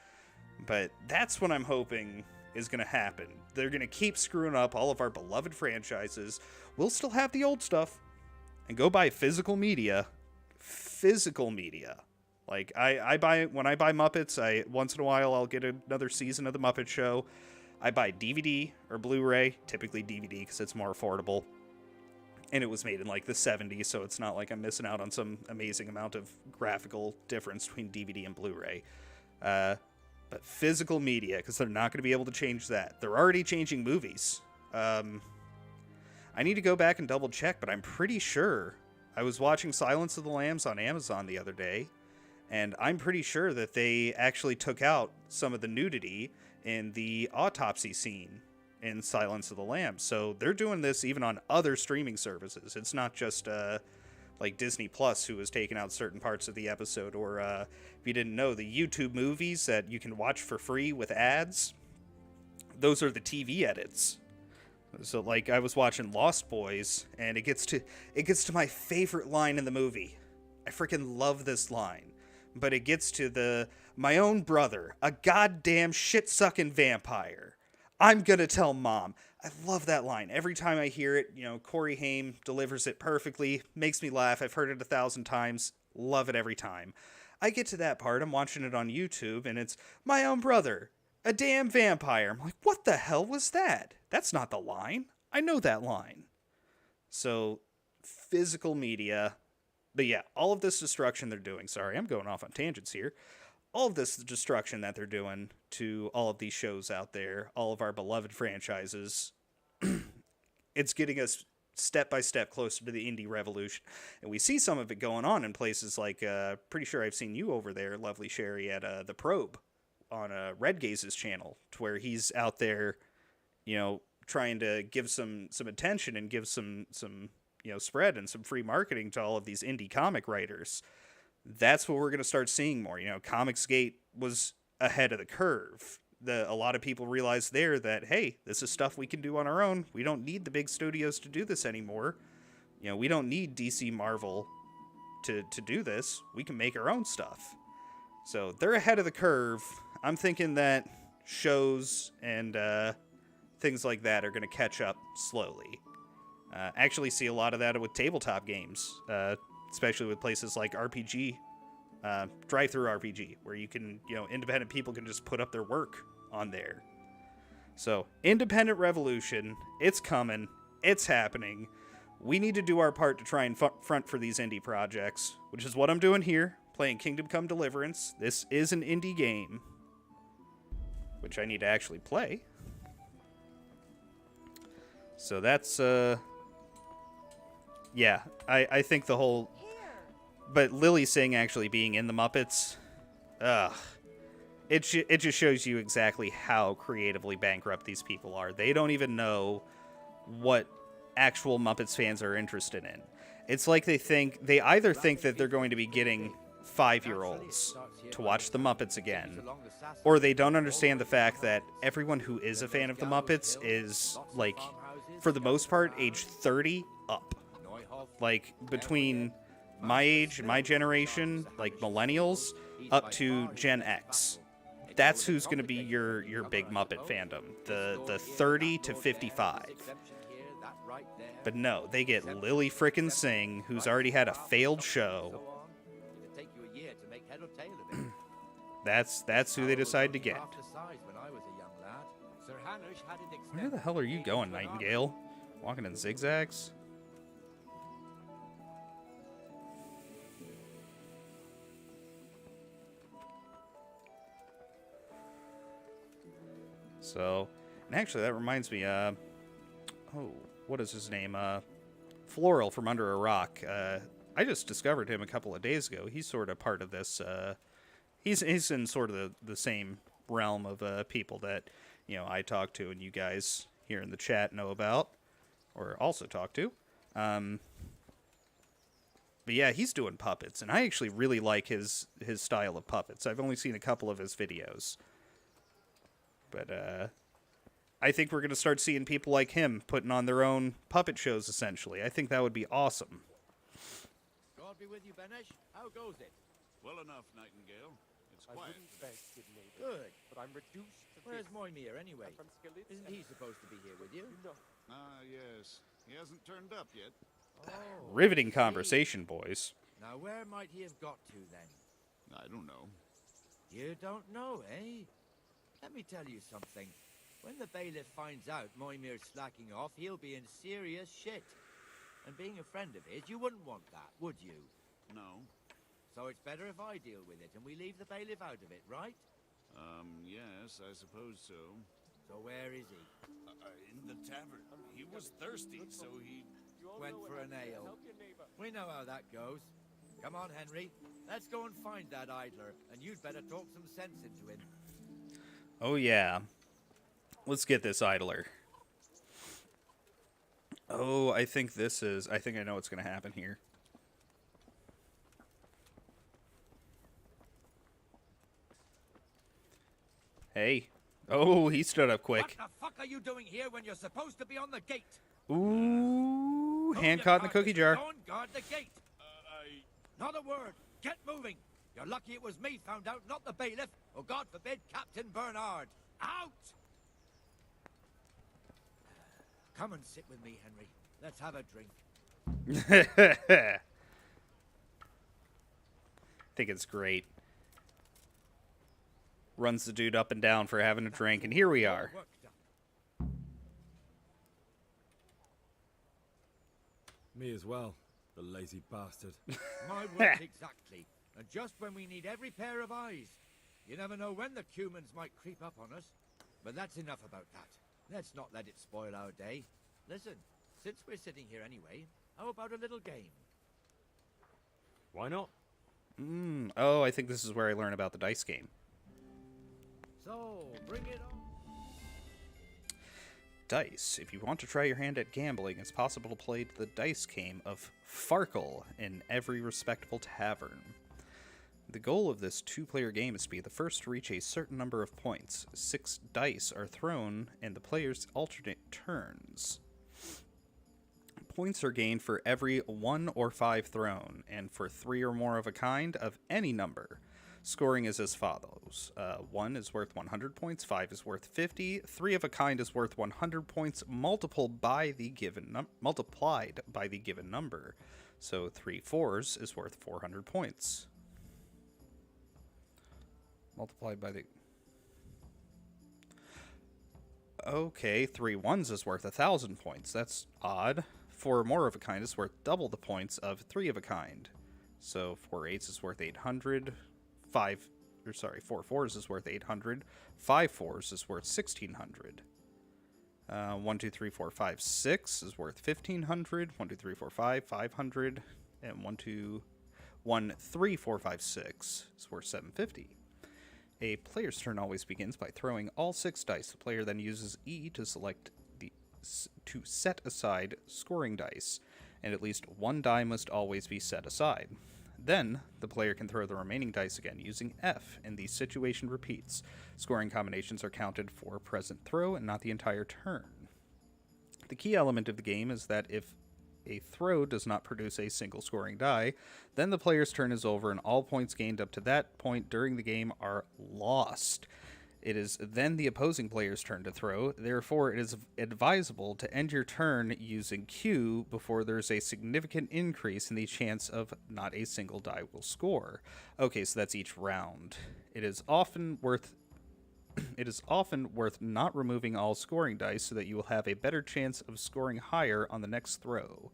But that's what I'm hoping is going to happen. They're going to keep screwing up all of our beloved franchises. We'll still have the old stuff and go buy physical media. Like when I buy Muppets, once in a while I'll get another season of the Muppet Show. I buy DVD or Blu-ray, typically DVD because it's more affordable. And it was made in like the 70s, so it's not like I'm missing out on some amazing amount of graphical difference between DVD and Blu-ray. But physical media, because they're not going to be able to change that. They're already changing movies. I need to go back and double check, but I'm pretty sure I was watching Silence of the Lambs on Amazon the other day, and I'm pretty sure that they actually took out some of the nudity in the autopsy scene in Silence of the Lambs. So they're doing this even on other streaming services. It's not just like Disney Plus, who was taking out certain parts of the episode, or if you didn't know, the YouTube movies that you can watch for free with ads, those are the TV edits. So like I was watching Lost Boys, and it gets to my favorite line in the movie. I freaking love this line. But it gets to my own brother, a goddamn shit-sucking vampire. I'm gonna tell Mom. I love that line. Every time I hear it, Corey Haim delivers it perfectly. Makes me laugh. I've heard it 1,000 times. Love it every time. I get to that part, I'm watching it on YouTube, and it's, my own brother, a damn vampire. I'm like, what the hell was that? That's not the line. I know that line. So, physical media. But yeah, all of this destruction they're doing, sorry, I'm going off on tangents here. All of this destruction that they're doing to all of these shows out there, all of our beloved franchises, it's getting us step by step closer to the indie revolution. And we see some of it going on in places like, pretty sure I've seen you over there, lovely Sherry, at The Probe on Red Gaze's channel, to where he's out there, trying to give some attention and give some spread and some free marketing to all of these indie comic writers. That's what we're going to start seeing more. Comicsgate was ahead of the curve. A lot of people realized there that, hey, this is stuff we can do on our own. We don't need the big studios to do this anymore. We don't need DC Marvel to do this. We can make our own stuff. So they're ahead of the curve. I'm thinking that shows and things like that are going to catch up slowly. Actually see a lot of that with tabletop games, especially with places like RPG, drive-through RPG, where you can, independent people can just put up their work on there. So, independent revolution, it's coming, it's happening. We need to do our part to try and front for these indie projects, which is what I'm doing here, playing Kingdom Come Deliverance. This is an indie game, which I need to actually play. So that's, yeah, I think the whole... But Lily Singh actually being in the Muppets, it just shows you exactly how creatively bankrupt these people are. They don't even know what actual Muppets fans are interested in. It's like they either think that they're going to be getting 5-year-olds to watch the Muppets again, or they don't understand the fact that everyone who is a fan of the Muppets is, like, for the most part, age 30 up. Like, between my age and my generation, like millennials, up to Gen X. That's who's going to be your big Muppet fandom. The 30 to 55. But no, they get Lily frickin' Singh, who's already had a failed show. That's who they decide to get. Where the hell are you going, Nightingale? Walking in zigzags? So, and actually that reminds me, what is his name? Floral from Under a Rock. I just discovered him a couple of days ago. He's sort of part of this, he's in sort of the same realm of people that, I talk to and you guys here in the chat know about, or also talk to. But yeah, he's doing puppets, and I actually really like his style of puppets. I've only seen a couple of his videos. But I think we're going to start seeing people like him putting on their own puppet shows, essentially. I think that would be awesome. God be with you, Benesh. How goes it? Well enough, Nightingale. It's quiet. Good. But I'm reduced to Where's Moimir, anyway? Isn't he supposed to be here with you? Ah, yes. He hasn't turned up yet. Oh, Riveting conversation, boys. Now, where might he have got to, then? I don't know. You don't know, eh? Let me tell you something. When the bailiff finds out Moimir's slacking off, he'll be in serious shit. And being a friend of his, you wouldn't want that, would you? No. So it's better if I deal with it and we leave the bailiff out of it, right? Yes, I suppose so. So where is he? In the tavern. He was thirsty, so he... Went for an ale. We know how that goes. Come on, Henry. Let's go and find that idler, and you'd better talk some sense into him. Oh, yeah. Let's get this idler. Oh, I think I know what's going to happen here. Hey. Oh, he stood up quick. What the fuck are you doing here when you're supposed to be on the gate? Ooh, hand caught in the cookie jar. Go and guard the gate. Not a word. Get moving. You're lucky it was me found out, not the bailiff, or God forbid, Captain Bernard. Out! Come and sit with me, Henry. Let's have a drink. I think it's great. Runs the dude up and down for having a drink, and here we are. Work done. Me as well, the lazy bastard. My words exactly. And just when we need every pair of eyes. You never know when the humans might creep up on us. But that's enough about that. Let's not let it spoil our day. Listen, since we're sitting here anyway, how about a little game? Why not? Oh, I think this is where I learn about the dice game. So, bring it on. Dice. If you want to try your hand at gambling, it's possible to play the dice game of Farkle in every respectable tavern. The goal of this two-player game is to be the first to reach a certain number of points. 6 dice are thrown in the players' alternate turns. Points are gained for every 1 or 5 thrown, and for 3 or more of a kind of any number. Scoring is as follows. 1 is worth 100 points, 5 is worth 50, 3 of a kind is worth 100 points multiplied by the given number. So 3 4s is worth 400 points. Multiplied by the... Okay, 3 1s is worth 1,000 points. That's odd. 4 or more of a kind is worth double the points of 3 of a kind. So 4 8s is worth 800. 4 4s is worth 800. 5 4s is worth 1,600. 1 2 3 4 5 6 is worth 1,500. 1 2 3 4 5 500. And 1 3 4 5 6 is worth 750. A player's turn always begins by throwing all 6 dice. The player then uses E to set aside scoring dice, and at least 1 die must always be set aside. Then, the player can throw the remaining dice again using F, and the situation repeats. Scoring combinations are counted for present throw and not the entire turn. The key element of the game is that if a throw does not produce a single scoring die, then the player's turn is over and all points gained up to that point during the game are lost. It is then the opposing player's turn to throw, therefore it is advisable to end your turn using Q before there's a significant increase in the chance of not a single die will score. Okay, so that's each round. It is often worth not removing all scoring dice so that you will have a better chance of scoring higher on the next throw.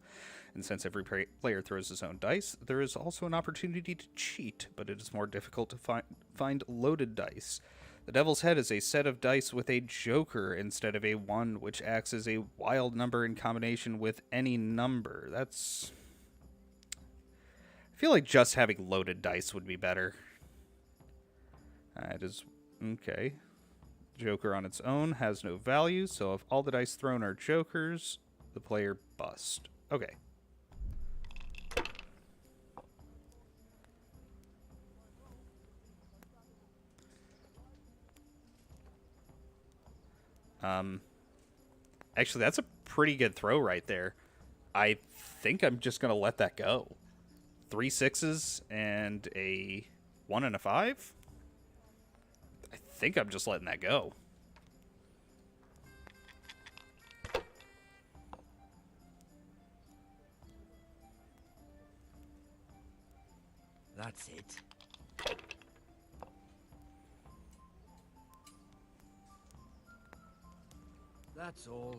And since every player throws his own dice, there is also an opportunity to cheat, but it is more difficult to find loaded dice. The Devil's Head is a set of dice with a joker instead of a 1, which acts as a wild number in combination with any number. I feel like just having loaded dice would be better. It is... okay. Joker on its own has no value, so if all the dice thrown are jokers, the player bust. Okay. Actually, that's a pretty good throw right there. I think I'm just going to let that go. 3 6s and a 1 and a 5? I think I'm just letting that go. That's it. That's all.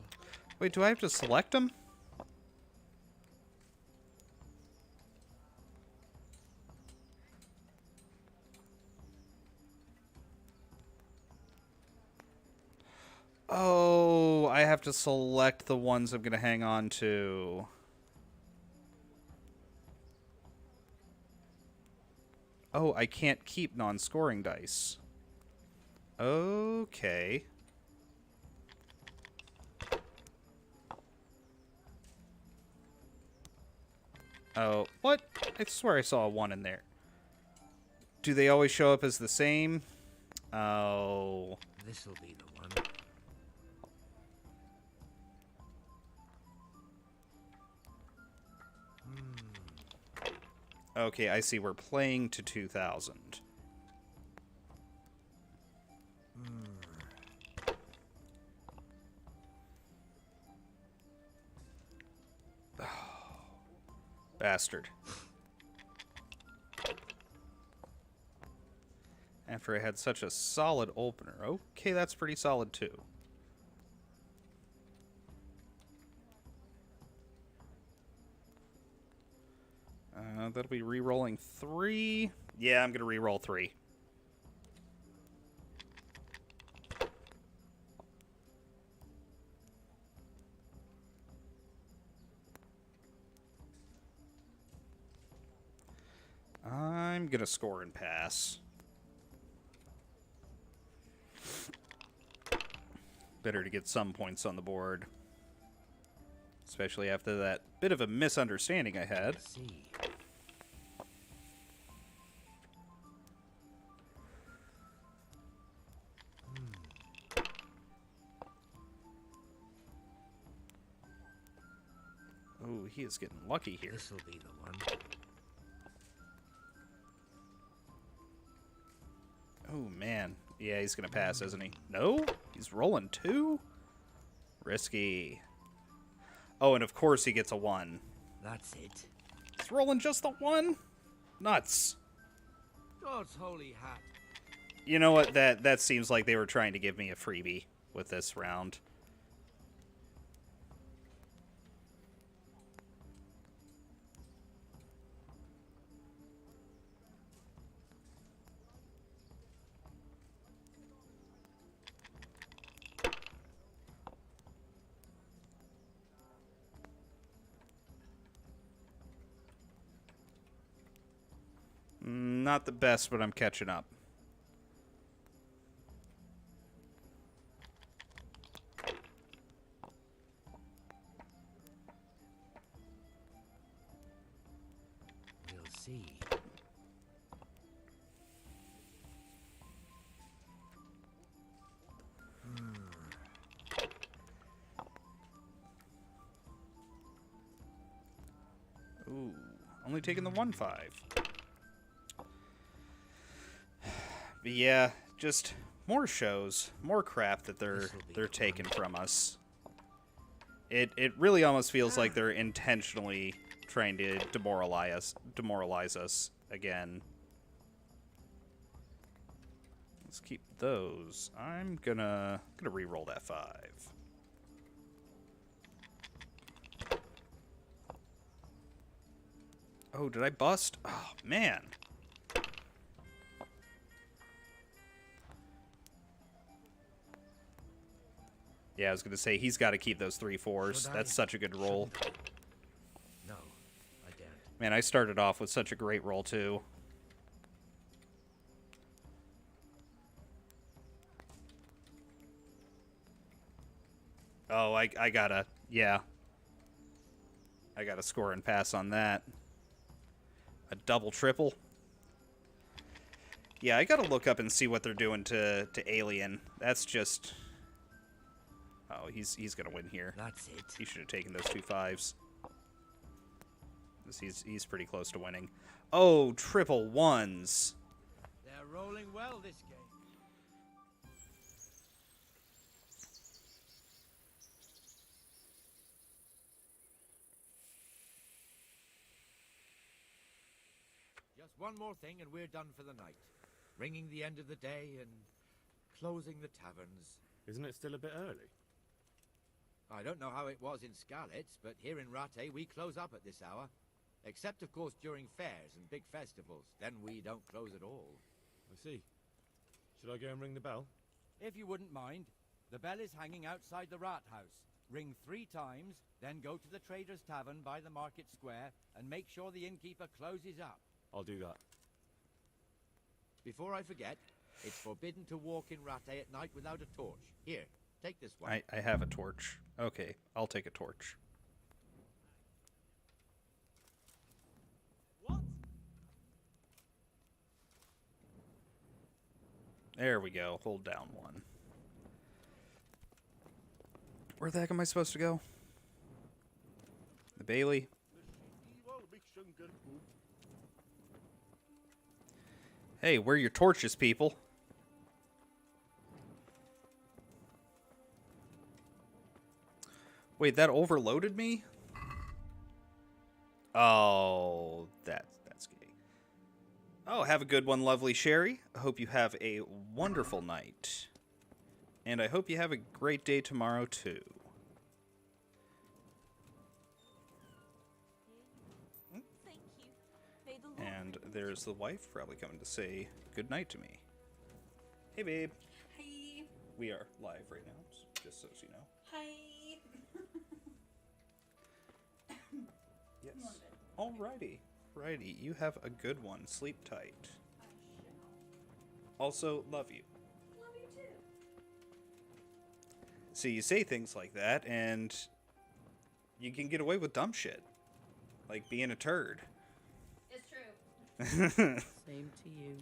Wait, do I have to select them? Oh, I have to select the ones I'm going to hang on to. Oh, I can't keep non-scoring dice. Okay. Oh, what? I swear I saw a 1 in there. Do they always show up as the same? Oh. This'll be the one. Okay, I see. We're playing to 2,000. Bastard. After I had such a solid opener. Okay, that's pretty solid too. That'll be re-rolling 3. Yeah, I'm going to re-roll 3. I'm going to score and pass. Better to get some points on the board. Especially after that bit of a misunderstanding I had. Let's see. Oh, he is getting lucky here. This'll be the one. Oh, man. Yeah, he's going to pass, isn't he? No? He's rolling 2? Risky. Oh, and of course he gets a 1. That's it. He's rolling just the 1? Nuts. God's holy hat. You know what? That seems like they were trying to give me a freebie with this round. Not the best, but I'm catching up. We'll see. Ooh, only taking the 1-5. But yeah, just more shows, more crap that they're taking from us. It really almost feels like they're intentionally trying to demoralize us again. Let's keep those. I'm gonna re-roll that 5. Oh, did I bust? Oh man. Yeah, I was going to say, he's got to keep those 3 4s. That's such a good roll. No, I daren't. Man, I started off with such a great roll, too. Oh, I gotta... Yeah. I gotta score and pass on that. A double triple. Yeah, I gotta look up and see what they're doing to Alien. That's just... Oh, he's gonna win here. That's it. He should have taken those 2 5s. He's pretty close to winning. Oh, triple 1s. They're rolling well this game. Just one more thing and we're done for the night. Ringing the end of the day and closing the taverns. Isn't it still a bit early? I don't know how it was in Skalitz, but here in Rattay we close up at this hour. Except, of course, during fairs and big festivals. Then we don't close at all. I see. Should I go and ring the bell? If you wouldn't mind, the bell is hanging outside the Rathouse. Ring 3 times, then go to the Trader's Tavern by the market square and make sure the innkeeper closes up. I'll do that. Before I forget, it's forbidden to walk in Rattay at night without a torch. Here, take this one. I have a torch. Okay, I'll take a torch. What? There we go. Hold down 1. Where the heck am I supposed to go? The Bailey? Hey, where are your torches, people? Wait, that overloaded me? Oh, that's gay. Oh, have a good one, lovely Sherry. I hope you have a wonderful night. And I hope you have a great day tomorrow, too. Thank you. May the Lord And be with there's the wife probably coming to say good night to me. Hey, babe. Hi. We are live right now, just so you know. Hi. Yes. Alrighty. Righty. You have a good one. Sleep tight. Also, love you. Love you too. See, you say things like that, and you can get away with dumb shit. Like being a turd. It's true. Same to you.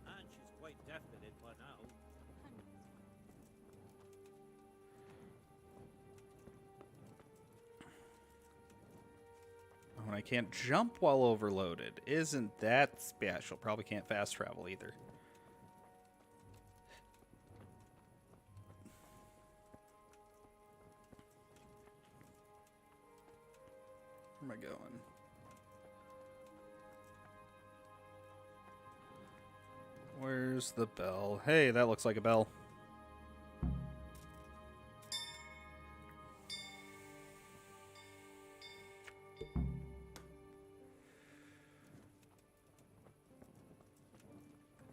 And she's quite definite by now. Oh, and I can't jump while overloaded. Isn't that special? Probably can't fast travel either. Where am I going? Where's the bell? Hey, that looks like a bell.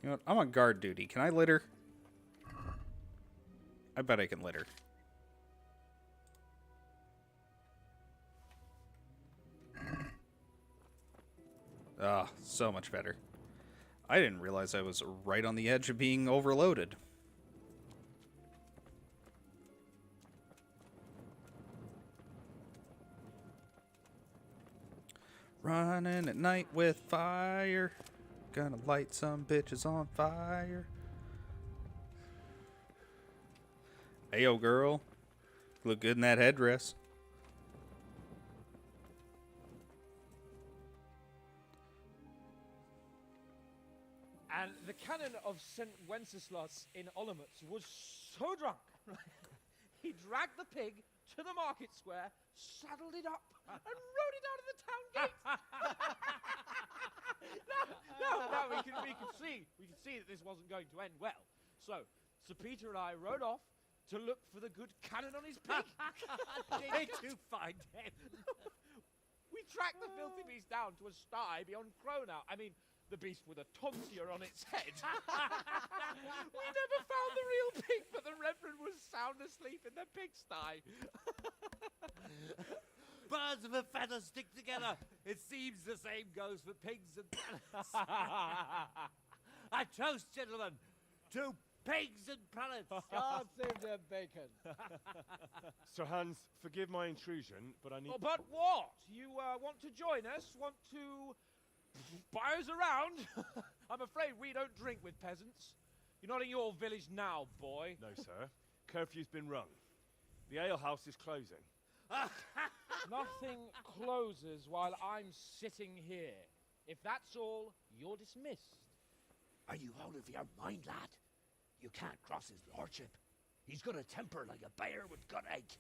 You know what? I'm on guard duty. Can I litter? I bet I can litter. Ah, so much better. I didn't realize I was right on the edge of being overloaded. Running at night with fire. Gonna light some bitches on fire. Ayo, girl. Look good in that headdress. And the canon of St. Wenceslas in Olomouc was so drunk, he dragged the pig to the market square, saddled it up, and rode it out of the town gate. No, we can see that this wasn't going to end well. So, Sir Peter and I rode off to look for the good canon on his pig. Did you find him? We tracked the filthy beast down to a sty beyond Cronau. I mean, the beast with a tonsure on its head. We never found the real pig, but the Reverend was sound asleep in the pigsty. Birds of a feather stick together. It seems the same goes for pigs and prelates. A toast, gentlemen, to pigs and prelates. God save their bacon. Sir Hans, forgive my intrusion, but I need... Oh, but what? You want to join us? Want to buy us around? I'm afraid we don't drink with peasants. You're not in your village now, boy. No, sir. Curfew's been rung. The alehouse is closing. Nothing closes while I'm sitting here. If that's all, you're dismissed. Are you out of your mind, lad? You can't cross his lordship. He's got a temper like a bear with gut ache.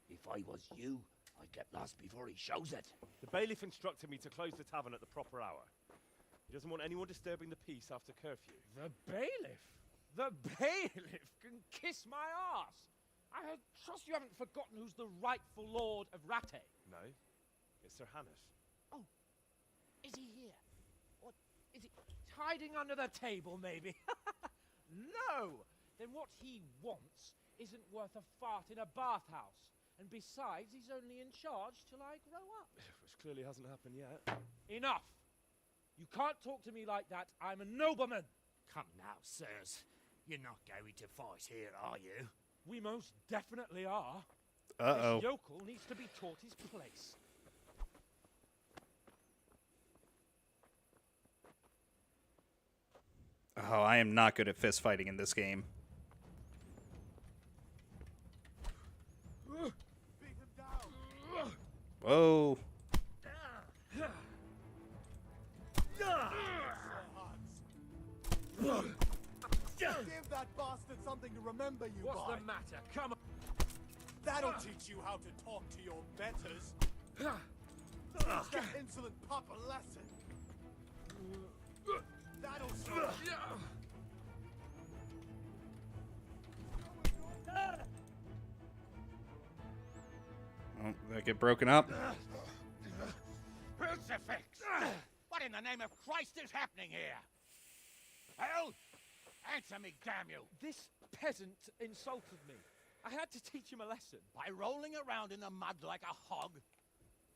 If I was you, I'd get lost before he shows it. The bailiff instructed me to close the tavern at the proper hour. He doesn't want anyone disturbing the peace after curfew. The bailiff? The bailiff can kiss my arse. I trust you haven't forgotten who's the rightful lord of Rattay. No, it's Sir Hannes. Oh, is he here? What, is he hiding under the table, maybe? No! Then what he wants isn't worth a fart in a bathhouse. And besides, he's only in charge till I grow up. Which clearly hasn't happened yet. Enough! You can't talk to me like that. I'm a nobleman. Come now, sirs. You're not going to fight here, are you? We most definitely are. Uh-oh. This yokel needs to be taught his place. Oh, I am not good at fist fighting in this game. Whoa. Give that bastard something to remember you What's by. the matter? Come on. That'll teach you how to talk to your betters. Teach that insolent pup a lesson. That'll show you. Oh, did I get broken up? Crucifix! What in the name of Christ is happening here? Hell? Answer me, damn you! This peasant insulted me. I had to teach him a lesson. By rolling around in the mud like a hog?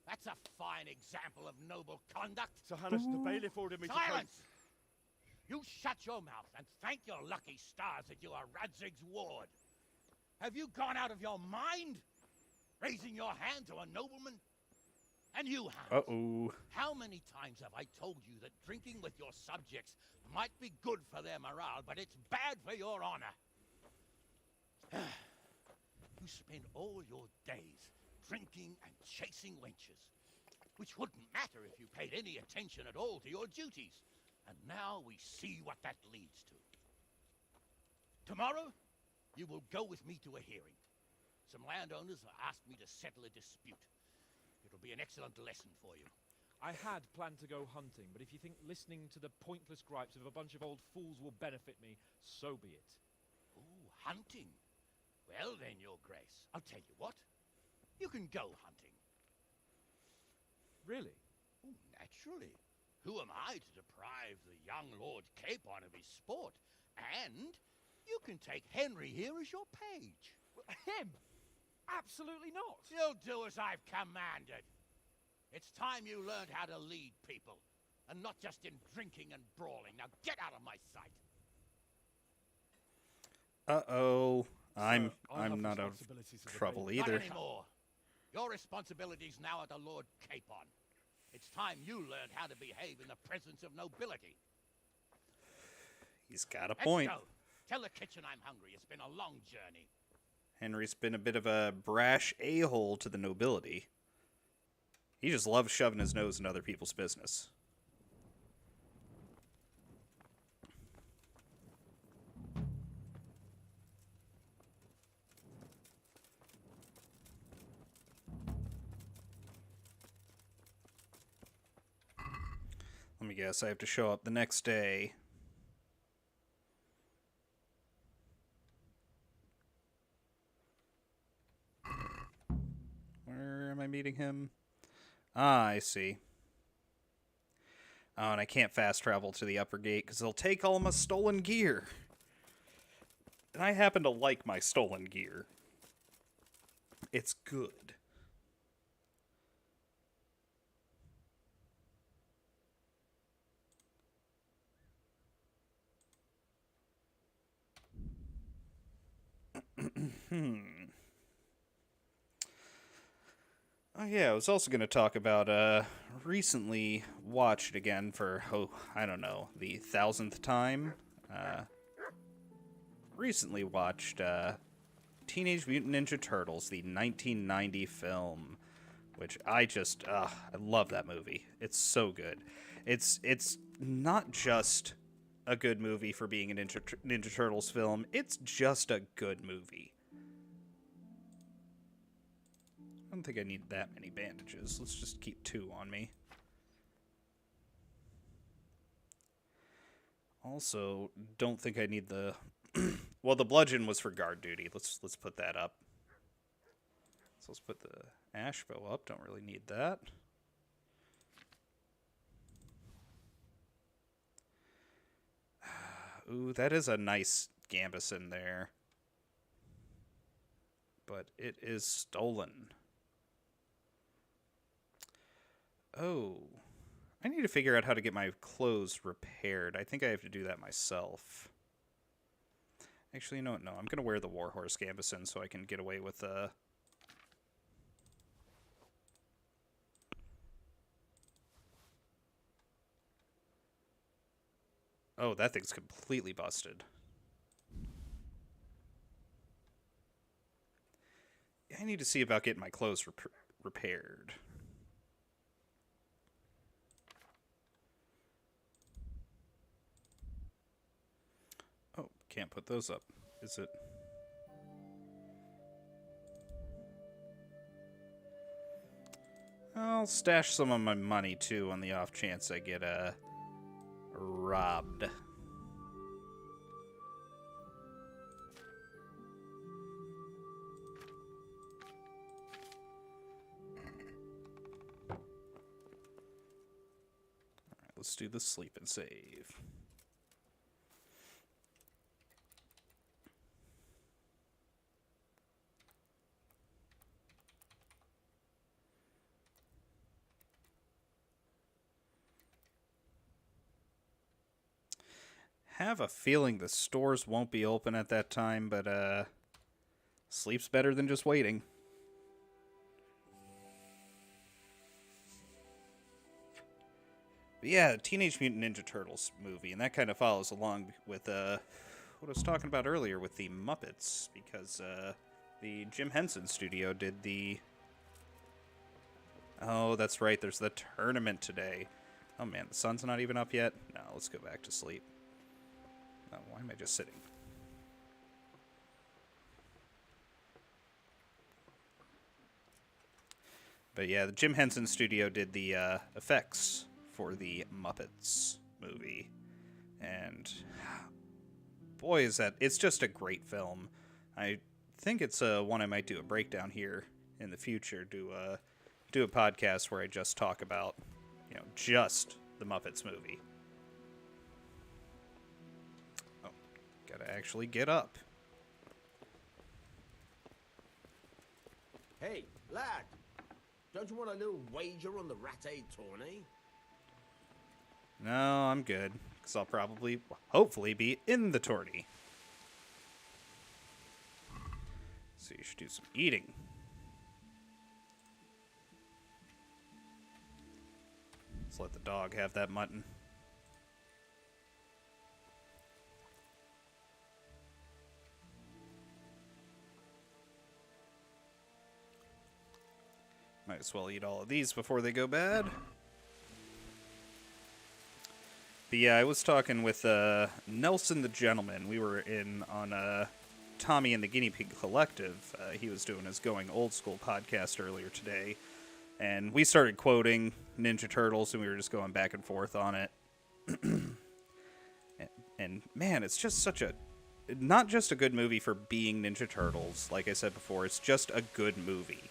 That's a fine example of noble conduct. Sir Hannes, the bailiff ordered me Silence! You shut your mouth and thank your lucky stars that you are Radzig's ward. Have you gone out of your mind? Raising your hand to a nobleman? And you, Hans, Uh-oh. how many times have I told you that drinking with your subjects might be good for their morale, but it's bad for your honor? You spend all your days drinking and chasing wenches, which wouldn't matter if you paid any attention at all to your duties. And now we see what that leads to. Tomorrow, you will go with me to a hearing. Some landowners have asked me to settle a dispute. It'll be an excellent lesson for you. I had planned to go hunting, but if you think listening to the pointless gripes of a bunch of old fools will benefit me, so be it. Ooh, hunting. Well then, Your Grace, I'll tell you what. You can go hunting. Really? Oh, naturally. Who am I to deprive the young Lord Capon of his sport? And you can take Henry here as your page. Him? Absolutely not. You'll do as I've commanded. It's time you learned how to lead people, and not just in drinking and brawling. Now get out of my sight. Uh-oh. I'm I'll have not out of responsibilities as a trouble bailiff. either. Not anymore. Your responsibilities now are the Lord Capon. It's time you learned how to behave in the presence of nobility. He's got a Let's point. go. Tell the kitchen I'm hungry. It's been a long journey. Henry's been a bit of a brash a-hole to the nobility. He just loves shoving his nose in other people's business. Let me guess, I have to show up the next day. Where am I meeting him? Ah, I see. Oh, and I can't fast travel to the upper gate because they'll take all my stolen gear. And I happen to like my stolen gear. It's good. Oh yeah, I was also going to talk about, recently watched again for, I don't know, the 1000th time. Recently watched, Teenage Mutant Ninja Turtles, the 1990 film, which I love that movie. It's so good. It's not just a good movie for being a Ninja Turtles film, it's just a good movie. I don't think I need that many bandages. Let's just keep 2 on me. Also, don't think I need the... well, the bludgeon was for guard duty. Let's put that up. So let's put the ash bow up. Don't really need that. Ooh, that is a nice gambeson there. But it is stolen. Oh. I need to figure out how to get my clothes repaired. I think I have to do that myself. Actually, you know what? No, I'm going to wear the Warhorse gambeson so I can get away with Oh, that thing's completely busted. I need to see about getting my clothes repaired. Oh, can't put those up. Is it? I'll stash some of my money, too, on the off chance I get, robbed. Alright, let's do the sleep and save. Have a feeling the stores won't be open at that time, but sleep's better than just waiting. But yeah, Teenage Mutant Ninja Turtles movie, and that kind of follows along with what I was talking about earlier with the Muppets, because the Jim Henson studio did the... Oh, that's right, there's the tournament today. Oh man, the sun's not even up yet? No, let's go back to sleep. Oh, why am I just sitting? But yeah, the Jim Henson studio did the effects for the Muppets movie. And boy, is that... It's just a great film. I think it's one I might do a breakdown here in the future. Do a podcast where I just talk about, just the Muppets movie. Gotta actually get up. Hey, lad. Don't you want a little wager on the Rat-Aid tourney? No, I'm good. Because I'll probably, hopefully, be in the tourney. So you should do some eating. Let's let the dog have that mutton. Might as well eat all of these before they go bad. But yeah, I was talking with Nelson the Gentleman. We were in on Tommy and the Guinea Pig Collective. He was doing his Going Old School podcast earlier today. And we started quoting Ninja Turtles, and we were just going back and forth on it. and man, it's just such a... Not just a good movie for being Ninja Turtles. Like I said before, it's just a good movie.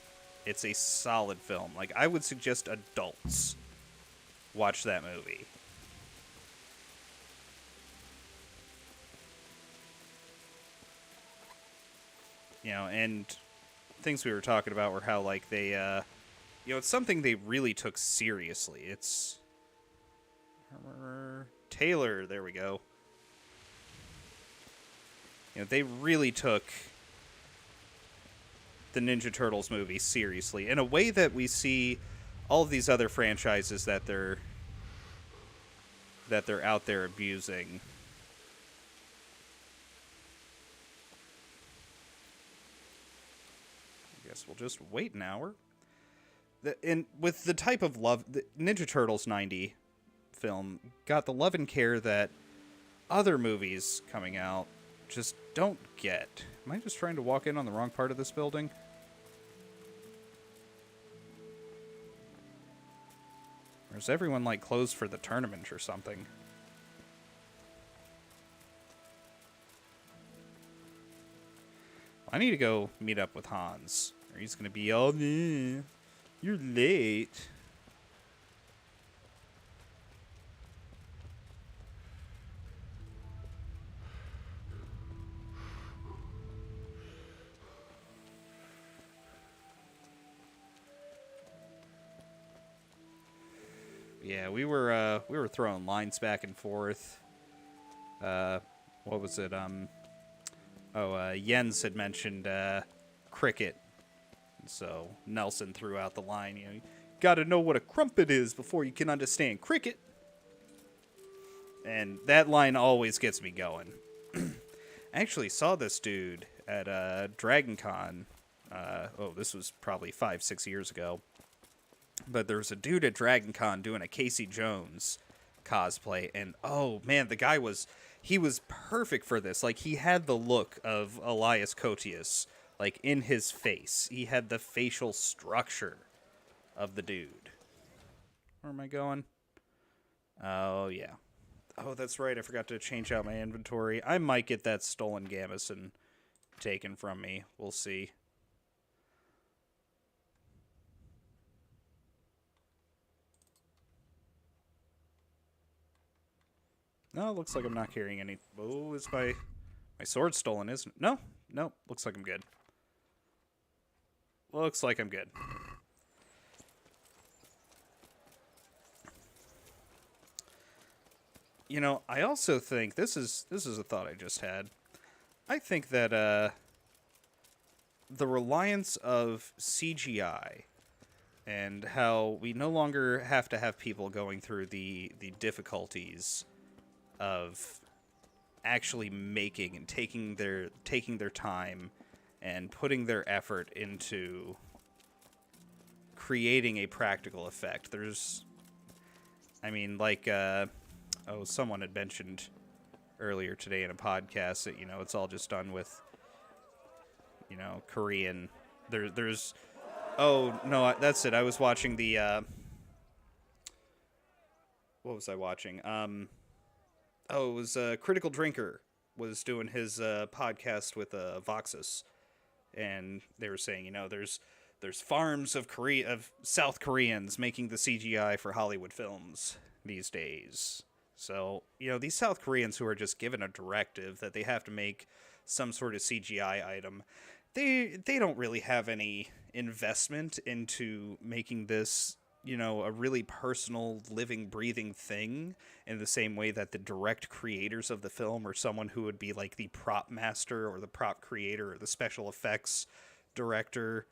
It's a solid film. Like, I would suggest adults watch that movie. And things we were talking about were how, like, they, it's something they really took seriously. It's... Taylor, there we go. They really took the Ninja Turtles movie seriously in a way that we see all of these other franchises that they're out there abusing. I guess we'll just wait an hour. With the type of love, the Ninja Turtles 90 film got the love and care that other movies coming out just don't get. Am I just trying to walk in on the wrong part of this building? Or is everyone, like, closed for the tournament or something? I need to go meet up with Hans, or he's gonna be all, "Nah, you're late." Yeah, we were throwing lines back and forth. What was it? Jens had mentioned cricket. So Nelson threw out the line, you gotta know what a crumpet is before you can understand cricket. And that line always gets me going. I actually saw this dude at Dragon Con. This was probably 5-6 years ago. But there was a dude at Dragon Con doing a Casey Jones cosplay, and oh man, the guy was perfect for this. Like, he had the look of Elias Koteas, like, in his face. He had the facial structure of the dude. Where am I going? Oh yeah. Oh, that's right, I forgot to change out my inventory. I might get that stolen gambeson taken from me. We'll see. No, looks like I'm not carrying any. Oh, is my sword stolen, isn't it? No, no, looks like I'm good. Looks like I'm good. You know, I also think this is a thought I just had. I think that the reliance of CGI and how we no longer have to have people going through the difficulties of actually making and taking their time and putting their effort into creating a practical effect. Someone had mentioned earlier today in a podcast that, it's all just done with, Korean. That's it. I was watching the, what was I watching? It was Critical Drinker was doing his podcast with Voxus, and they were saying, there's farms of South Koreans making the CGI for Hollywood films these days. So, these South Koreans who are just given a directive that they have to make some sort of CGI item, they don't really have any investment into making this, a really personal, living, breathing thing in the same way that the direct creators of the film or someone who would be like the prop master or the prop creator or the special effects director,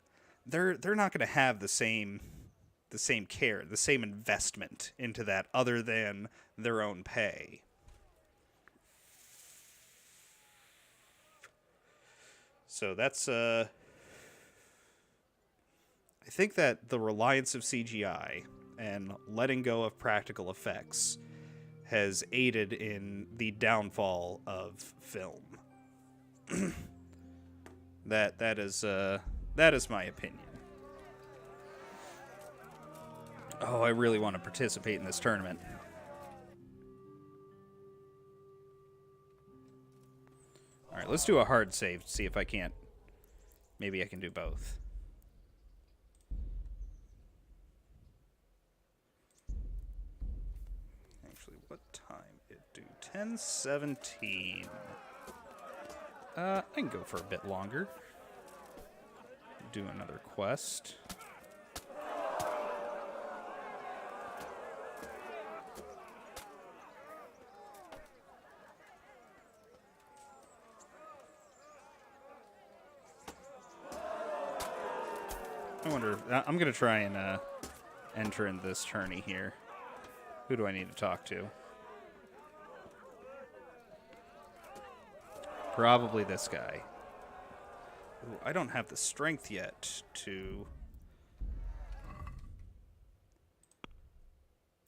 they're not going to have the same care, the same investment into that other than their own pay. So that's I think that the reliance of CGI and letting go of practical effects has aided in the downfall of film. That is my opinion. Oh, I really want to participate in this tournament. All right, let's do a hard save to see if I can't. Maybe I can do both. Actually, what time it do? 10:17. I can go for a bit longer. Do another quest. I wonder, I'm going to try and enter in this tourney here. Who do I need to talk to? Probably this guy. Ooh, I don't have the strength yet to...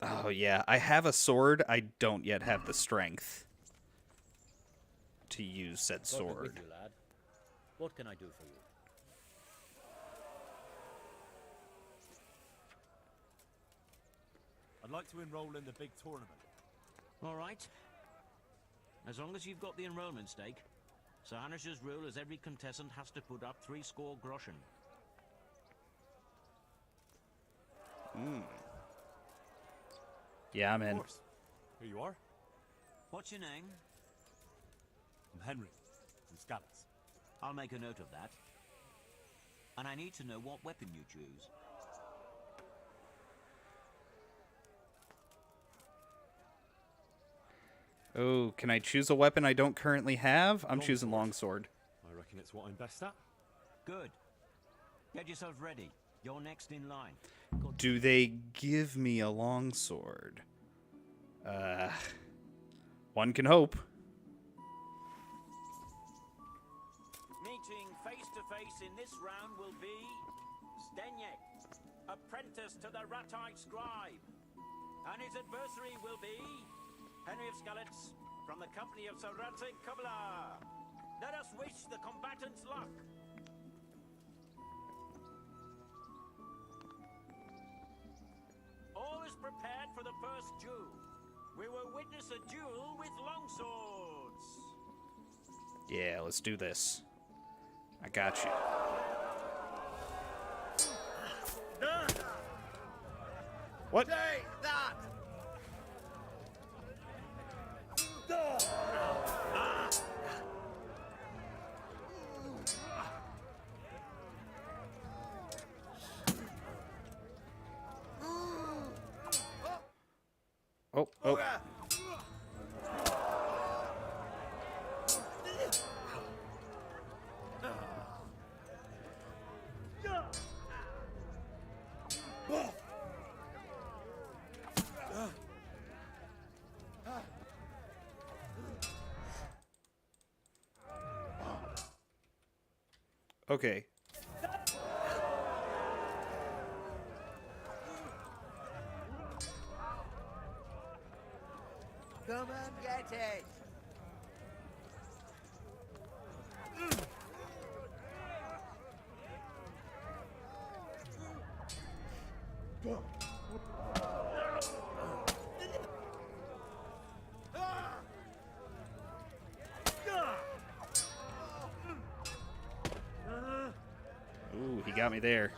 Oh, yeah. I have a sword. I don't yet have the strength to use said sword. With you, lad. What can I do for you? I'd like to enroll in the big tournament. All right. As long as you've got the enrollment stake, Sir Hanish's rule is every contestant has to put up 3 score groschen. Yeah, I'm in. Of course. Here you are. What's your name? I'm Henry from Scallops. I'll make a note of that. And I need to know what weapon you choose. Oh, can I choose a weapon I don't currently have? I'm choosing longsword. I reckon it's what I'm best at. Good. Get yourself ready. You're next in line. Do they give me a longsword? One can hope. Meeting face to face in this round will be Stenyek, apprentice to the Ratite scribe. And his adversary will be Henry of Skalitz from the company of Sir Radzig Kubla. Let us wish the combatants luck. All is prepared for the first duel. We will witness a duel with longswords. Yeah, let's do this. I got you. What? Take that! Oh, oh. Okay. Come and get it! Ooh, he got me there.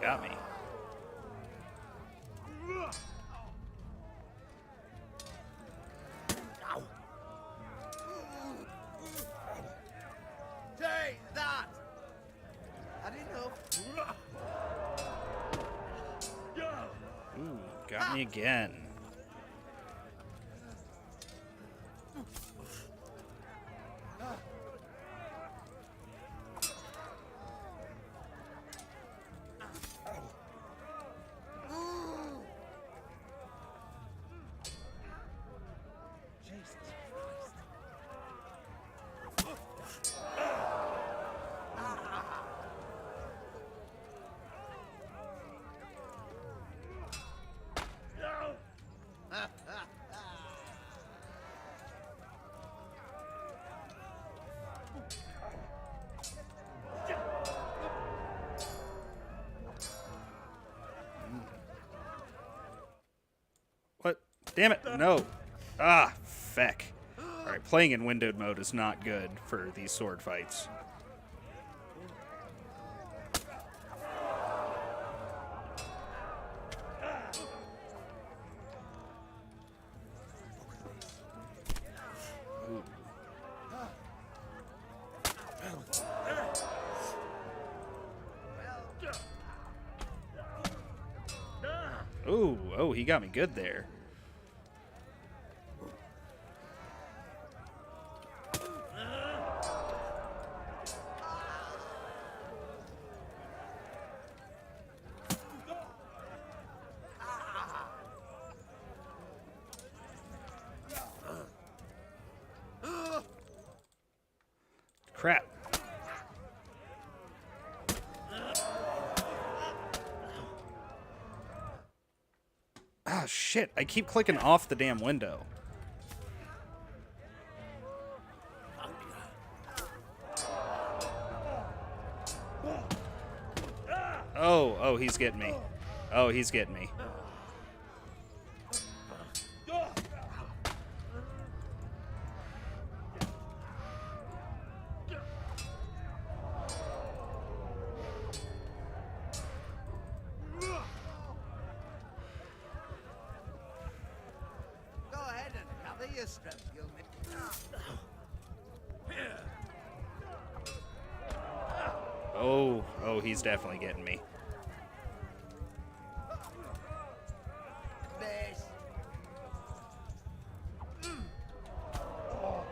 Got me. Take that! Had enough. Ooh, got me again. What? Damn it, no. Ah, feck. Alright, playing in windowed mode is not good for these sword fights. Ooh, oh, he got me good there. crap. Ah, shit. I keep clicking off the damn window. Oh, he's getting me. Oh, he's getting me. Go ahead and cover your strength, you'll make... Oh, he's definitely getting me. This. Oh.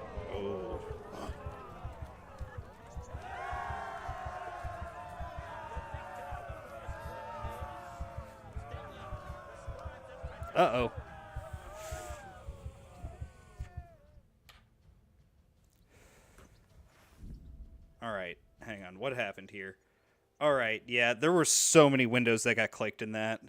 Uh-oh. Alright, hang on. What happened here? Alright, yeah, there were so many windows that got clicked in that.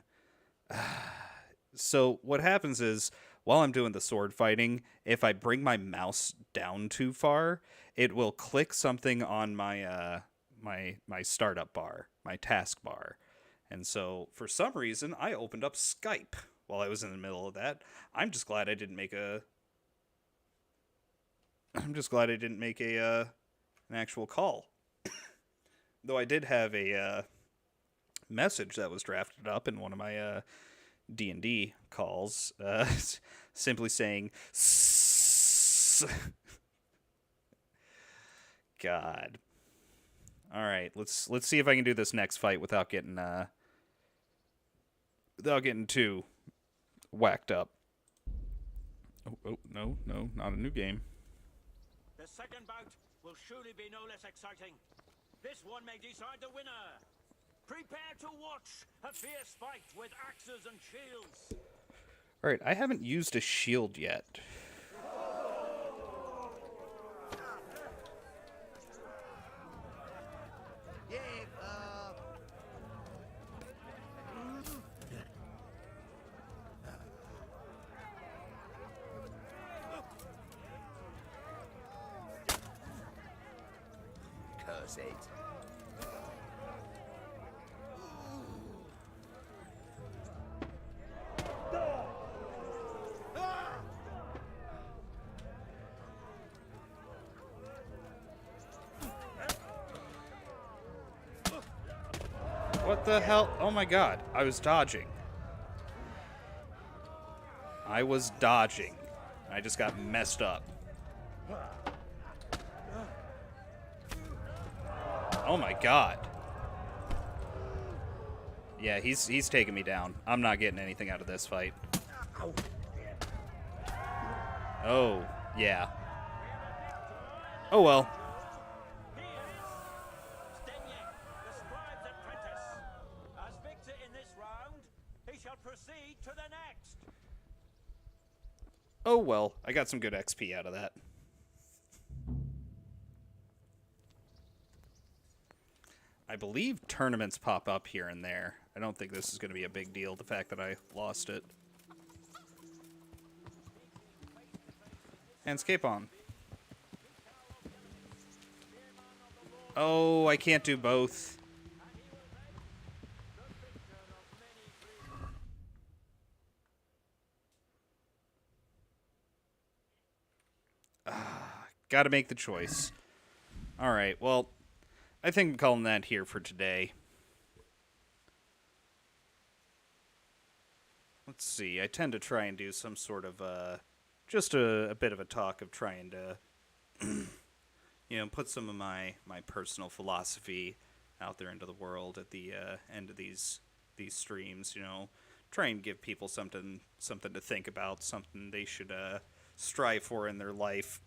So what happens is, while I'm doing the sword fighting, if I bring my mouse down too far, it will click something on my my startup bar, my task bar. And so, for some reason, I opened up Skype while I was in the middle of that. I'm just glad I didn't make a... I'm just glad I didn't make a an actual call. Though I did have a message that was drafted up in one of my D&D calls, simply saying, God. All right, let's see if I can do this next fight without getting too whacked up. Oh, no, not a new game. The second bout will surely be no less exciting. This one may decide the winner. Prepare to watch a fierce fight with axes and shields. All right, I haven't used a shield yet. Curse it. What the hell? Oh my god, I was dodging. I just got messed up. Oh my god. Yeah, he's taking me down. I'm not getting anything out of this fight. Oh, yeah. Oh well. As victor in this round, he shall proceed to the next. Oh well, I got some good XP out of that. I believe tournaments pop up here and there. I don't think this is going to be a big deal, the fact that I lost it. And escape on. Oh, I can't do both. Gotta make the choice. Alright, well, I think I'm calling that here for today. Let's see, I tend to try and do some sort of, just a bit of a talk of trying to, you know, put some of my personal philosophy out there into the world at the end of these streams, you know. Try and give people something to think about, something they should strive for in their life.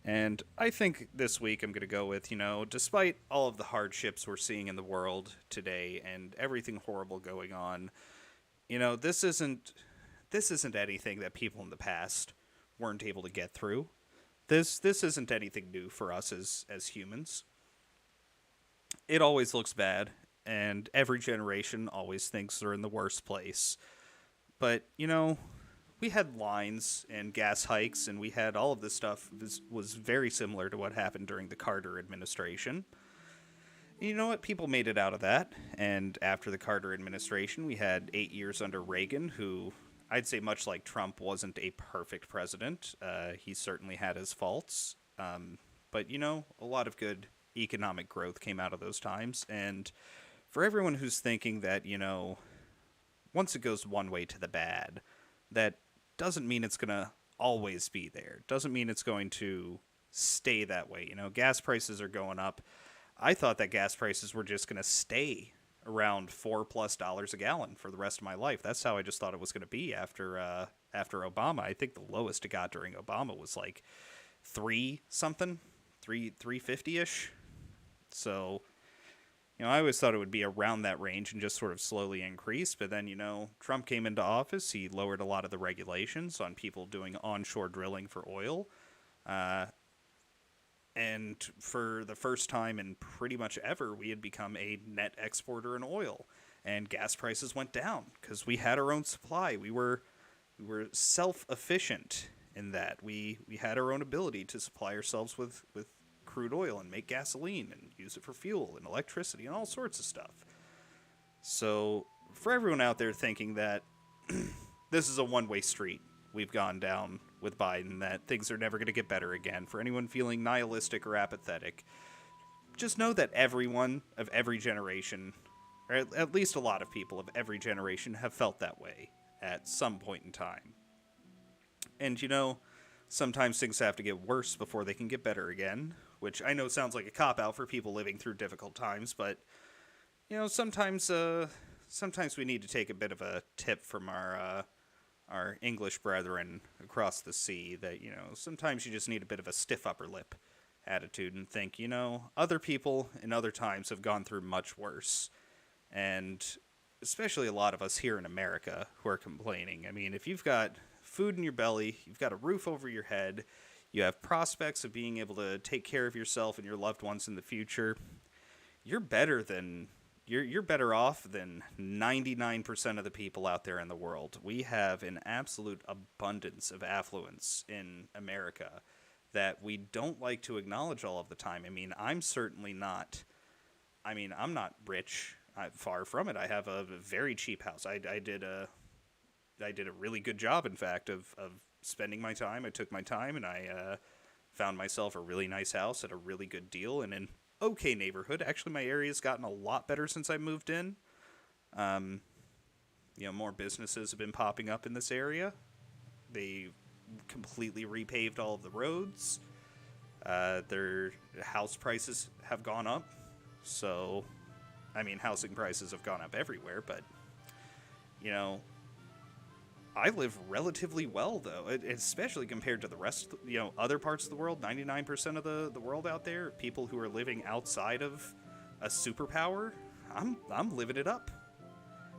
And I think this week I'm going to go with, you know, despite all of the hardships we're seeing in the world today and everything horrible going on, you know, this isn't anything that people in the past weren't able to get through. this isn't anything new for us as humans. It always looks bad, and every generation always thinks they're in the worst place. But, you know, we had lines and gas hikes, and we had all of this stuff was very similar to what happened during the Carter administration. And you know what? People made it out of that. And after the Carter administration, we had 8 years under Reagan, who I'd say much like Trump wasn't a perfect president. He certainly had his faults. But, you know, a lot of good economic growth came out of those times. And for everyone who's thinking that, you know, once it goes one way to the bad, that doesn't mean it's going to always be there. Doesn't mean it's going to stay that way. You know, gas prices are going up. I thought that gas prices were just going to stay around $4+ a gallon for the rest of my life. That's how I just thought it was going to be after Obama. I think the lowest it got during Obama was like 350-ish. So, you know, I always thought it would be around that range and just sort of slowly increase. But then, you know, Trump came into office. He lowered a lot of the regulations on people doing onshore drilling for oil. And for the first time in pretty much ever, we had become a net exporter in oil. And gas prices went down because we had our own supply. We were self-efficient in that. We had our own ability to supply ourselves with crude oil and make gasoline and use it for fuel and electricity and all sorts of stuff. So for everyone out there thinking that this is a one-way street we've gone down with Biden, that things are never going to get better again, for anyone feeling nihilistic or apathetic, just know that everyone of every generation, or at least a lot of people of every generation, have felt that way at some point in time. And, you know, sometimes things have to get worse before they can get better again, which I know sounds like a cop-out for people living through difficult times, but, you know, sometimes we need to take a bit of a tip from our English brethren across the sea, that, you know, sometimes you just need a bit of a stiff upper lip attitude and think, you know, other people in other times have gone through much worse. And especially a lot of us here in America who are complaining. I mean, if you've got food in your belly, you've got a roof over your head, you have prospects of being able to take care of yourself and your loved ones in the future, you're better off than 99% of the people out there in the world. We have an absolute abundance of affluence in America that we don't like to acknowledge all of the time. I mean, I'm not rich. Far from it. I have a very cheap house. I did a really good job, in fact, of spending my time. I took my time and I found myself a really nice house at a really good deal in an okay neighborhood. Actually, my area's gotten a lot better since I moved in. You know, more businesses have been popping up in this area. They completely repaved all of the roads. Their house prices have gone up. So, I mean, housing prices have gone up everywhere, but, you know, I live relatively well, though, especially compared to the rest, you know, other parts of the world. 99% of the world out there, people who are living outside of a superpower, I'm living it up.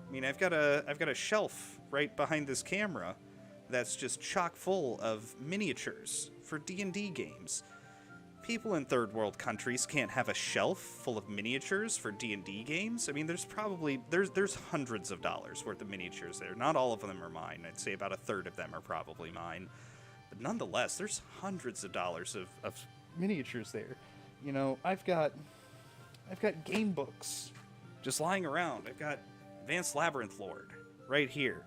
I mean, I've got a shelf right behind this camera that's just chock full of miniatures for D&D games. People in third world countries can't have a shelf full of miniatures for D&D games. I mean, there's hundreds of dollars worth of miniatures there. Not all of them are mine. I'd say about a third of them are probably mine. But nonetheless, there's hundreds of dollars of miniatures there. You know, I've got game books just lying around. I've got Advanced Labyrinth Lord right here.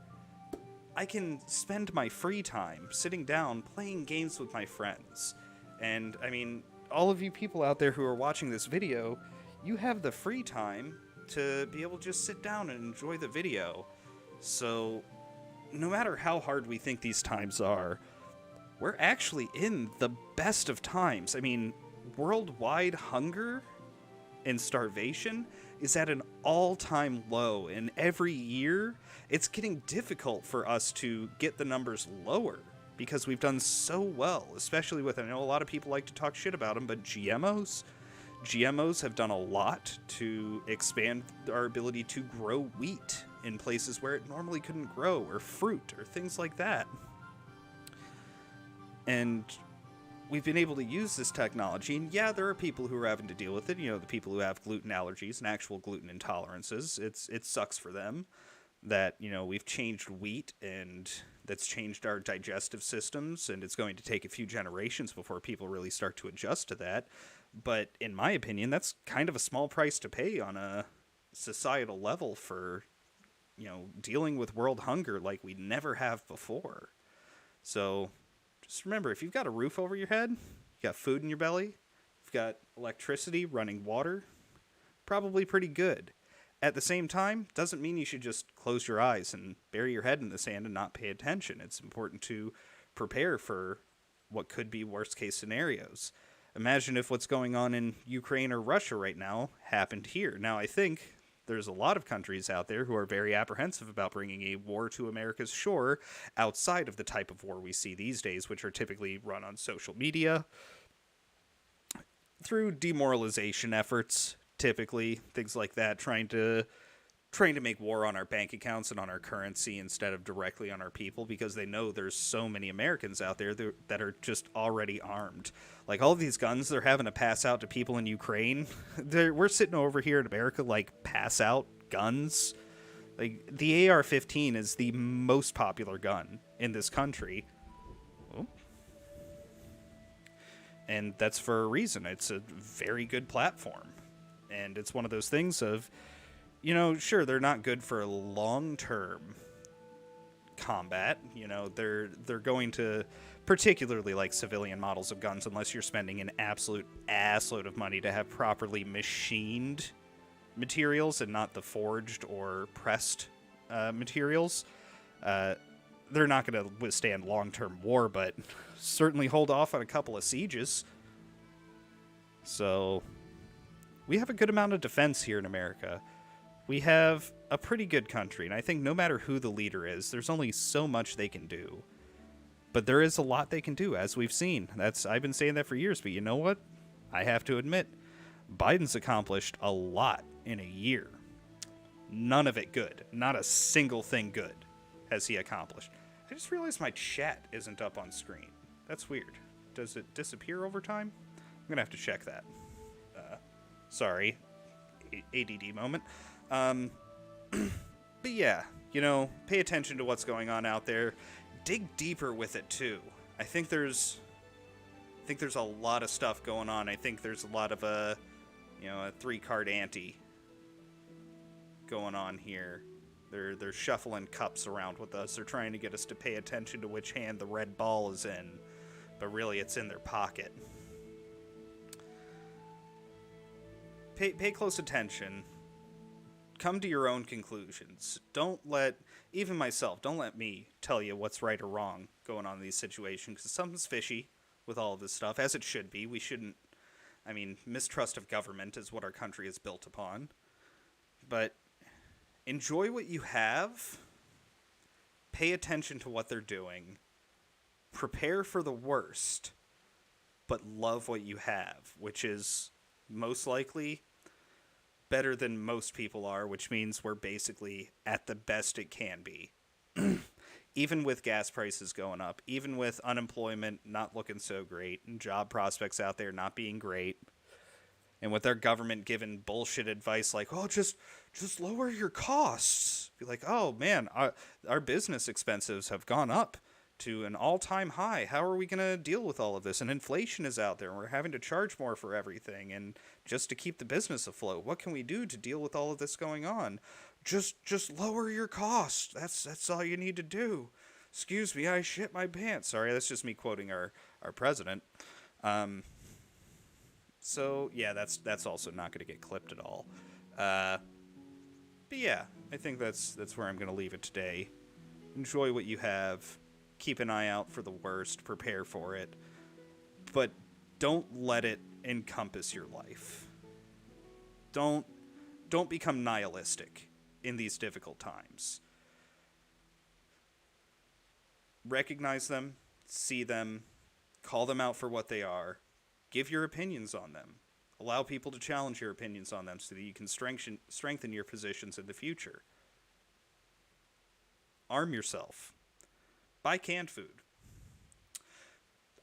I can spend my free time sitting down playing games with my friends. And, I mean, all of you people out there who are watching this video, you have the free time to be able to just sit down and enjoy the video. So, no matter how hard we think these times are, we're actually in the best of times. I mean, worldwide hunger and starvation is at an all-time low, and every year it's getting difficult for us to get the numbers lower, because we've done so well, especially with, I know a lot of people like to talk shit about them, but GMOs have done a lot to expand our ability to grow wheat in places where it normally couldn't grow, or fruit, or things like that. And we've been able to use this technology, and yeah, there are people who are having to deal with it. You know, the people who have gluten allergies and actual gluten intolerances. It sucks for them that, you know, we've changed wheat, and that's changed our digestive systems, and it's going to take a few generations before people really start to adjust to that. But in my opinion, that's kind of a small price to pay on a societal level for, you know, dealing with world hunger like we never have before. So just remember, if you've got a roof over your head, you got food in your belly, you've got electricity, running water, probably pretty good. At the same time, doesn't mean you should just close your eyes and bury your head in the sand and not pay attention. It's important to prepare for what could be worst case scenarios. Imagine if what's going on in Ukraine or Russia right now happened here. Now, I think there's a lot of countries out there who are very apprehensive about bringing a war to America's shore outside of the type of war we see these days, which are typically run on social media, through demoralization efforts, typically, things like that, trying to make war on our bank accounts and on our currency instead of directly on our people, because they know there's so many Americans out there that are just already armed. Like, all of these guns they're having to pass out to people in Ukraine, we're sitting over here in America, like, pass out guns. Like, the AR-15 is the most popular gun in this country. Oh. And that's for a reason. It's a very good platform. And it's one of those things of, you know, sure, they're not good for long-term combat. You know, they're going to, particularly like civilian models of guns, unless you're spending an absolute assload of money to have properly machined materials and not the forged or pressed materials. They're not going to withstand long-term war, but certainly hold off on a couple of sieges. So we have a good amount of defense here in America. We have a pretty good country, and I think no matter who the leader is, there's only so much they can do. But there is a lot they can do, as we've seen. I've been saying that for years, but you know what? I have to admit, Biden's accomplished a lot in a year. None of it good. Not a single thing good has he accomplished. I just realized my chat isn't up on screen. That's weird. Does it disappear over time? I'm going to have to check that. Sorry. ADD moment. But yeah, you know, pay attention to what's going on out there. Dig deeper with it too. I think there's a lot of stuff going on. I think there's a lot of a 3-card ante going on here. They're shuffling cups around with us. They're trying to get us to pay attention to which hand the red ball is in, but really it's in their pocket. Pay close attention. Come to your own conclusions. Don't let me tell you what's right or wrong going on in these situations, because something's fishy with all of this stuff, as it should be. We shouldn't, mistrust of government is what our country is built upon. But enjoy what you have. Pay attention to what they're doing. Prepare for the worst, but love what you have, which is most likely better than most people are, which means we're basically at the best it can be. Even with gas prices going up, even with unemployment not looking so great, and job prospects out there not being great, and with our government giving bullshit advice like, oh, just lower your costs. Be like, oh man, our business expenses have gone up to an all-time high. How are we going to deal with all of this? And inflation is out there, and we're having to charge more for everything, and just to keep the business afloat. What can we do to deal with all of this going on? Just lower your costs. That's all you need to do. Excuse me, I shit my pants. Sorry, that's just me quoting our president. So yeah, that's also not going to get clipped at all. But yeah, I think that's where I'm going to leave it today. Enjoy what you have. Keep an eye out for the worst. Prepare for it. But don't let it encompass your life. Don't become nihilistic in these difficult times. Recognize them, see them, call them out for what they are, give your opinions on them. Allow people to challenge your opinions on them so that you can strengthen your positions in the future. Arm yourself. Buy canned food.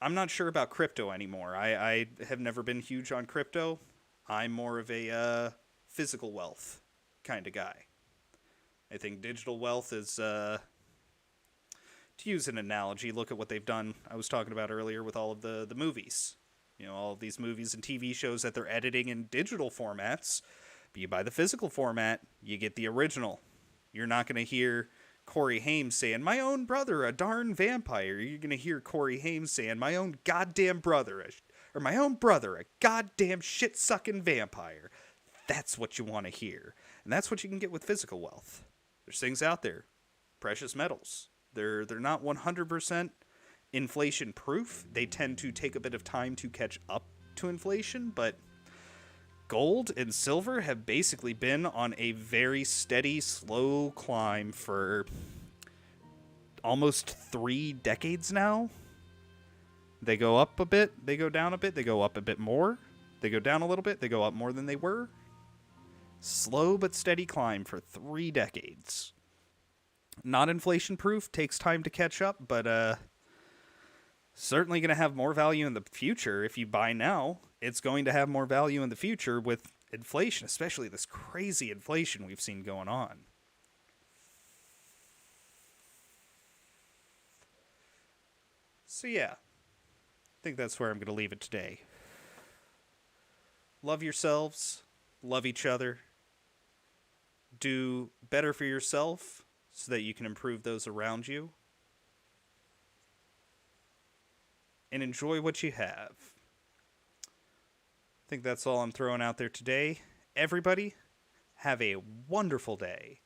I'm not sure about crypto anymore. I have never been huge on crypto. I'm more of a physical wealth kind of guy. I think digital wealth is, to use an analogy, look at what they've done. I was talking about earlier with all of the movies. You know, all of these movies and TV shows that they're editing in digital formats. But you buy the physical format, you get the original. You're not going to hear Corey Haim saying, "My own brother, a darn vampire." You're going to hear Corey Haim saying, "My own goddamn brother, or my own brother, a goddamn shit-sucking vampire." That's what you want to hear. And that's what you can get with physical wealth. There's things out there. Precious metals. They're not 100% inflation proof. They tend to take a bit of time to catch up to inflation, but gold and silver have basically been on a very steady, slow climb for almost 3 decades now. They go up a bit, they go down a bit, they go up a bit more, they go down a little bit, they go up more than they were. Slow but steady climb for 3 decades. Not inflation proof, takes time to catch up, but certainly going to have more value in the future. If you buy now, it's going to have more value in the future with inflation, especially this crazy inflation we've seen going on. So yeah, I think that's where I'm going to leave it today. Love yourselves, love each other, do better for yourself so that you can improve those around you, and enjoy what you have. I think that's all I'm throwing out there today. Everybody, have a wonderful day.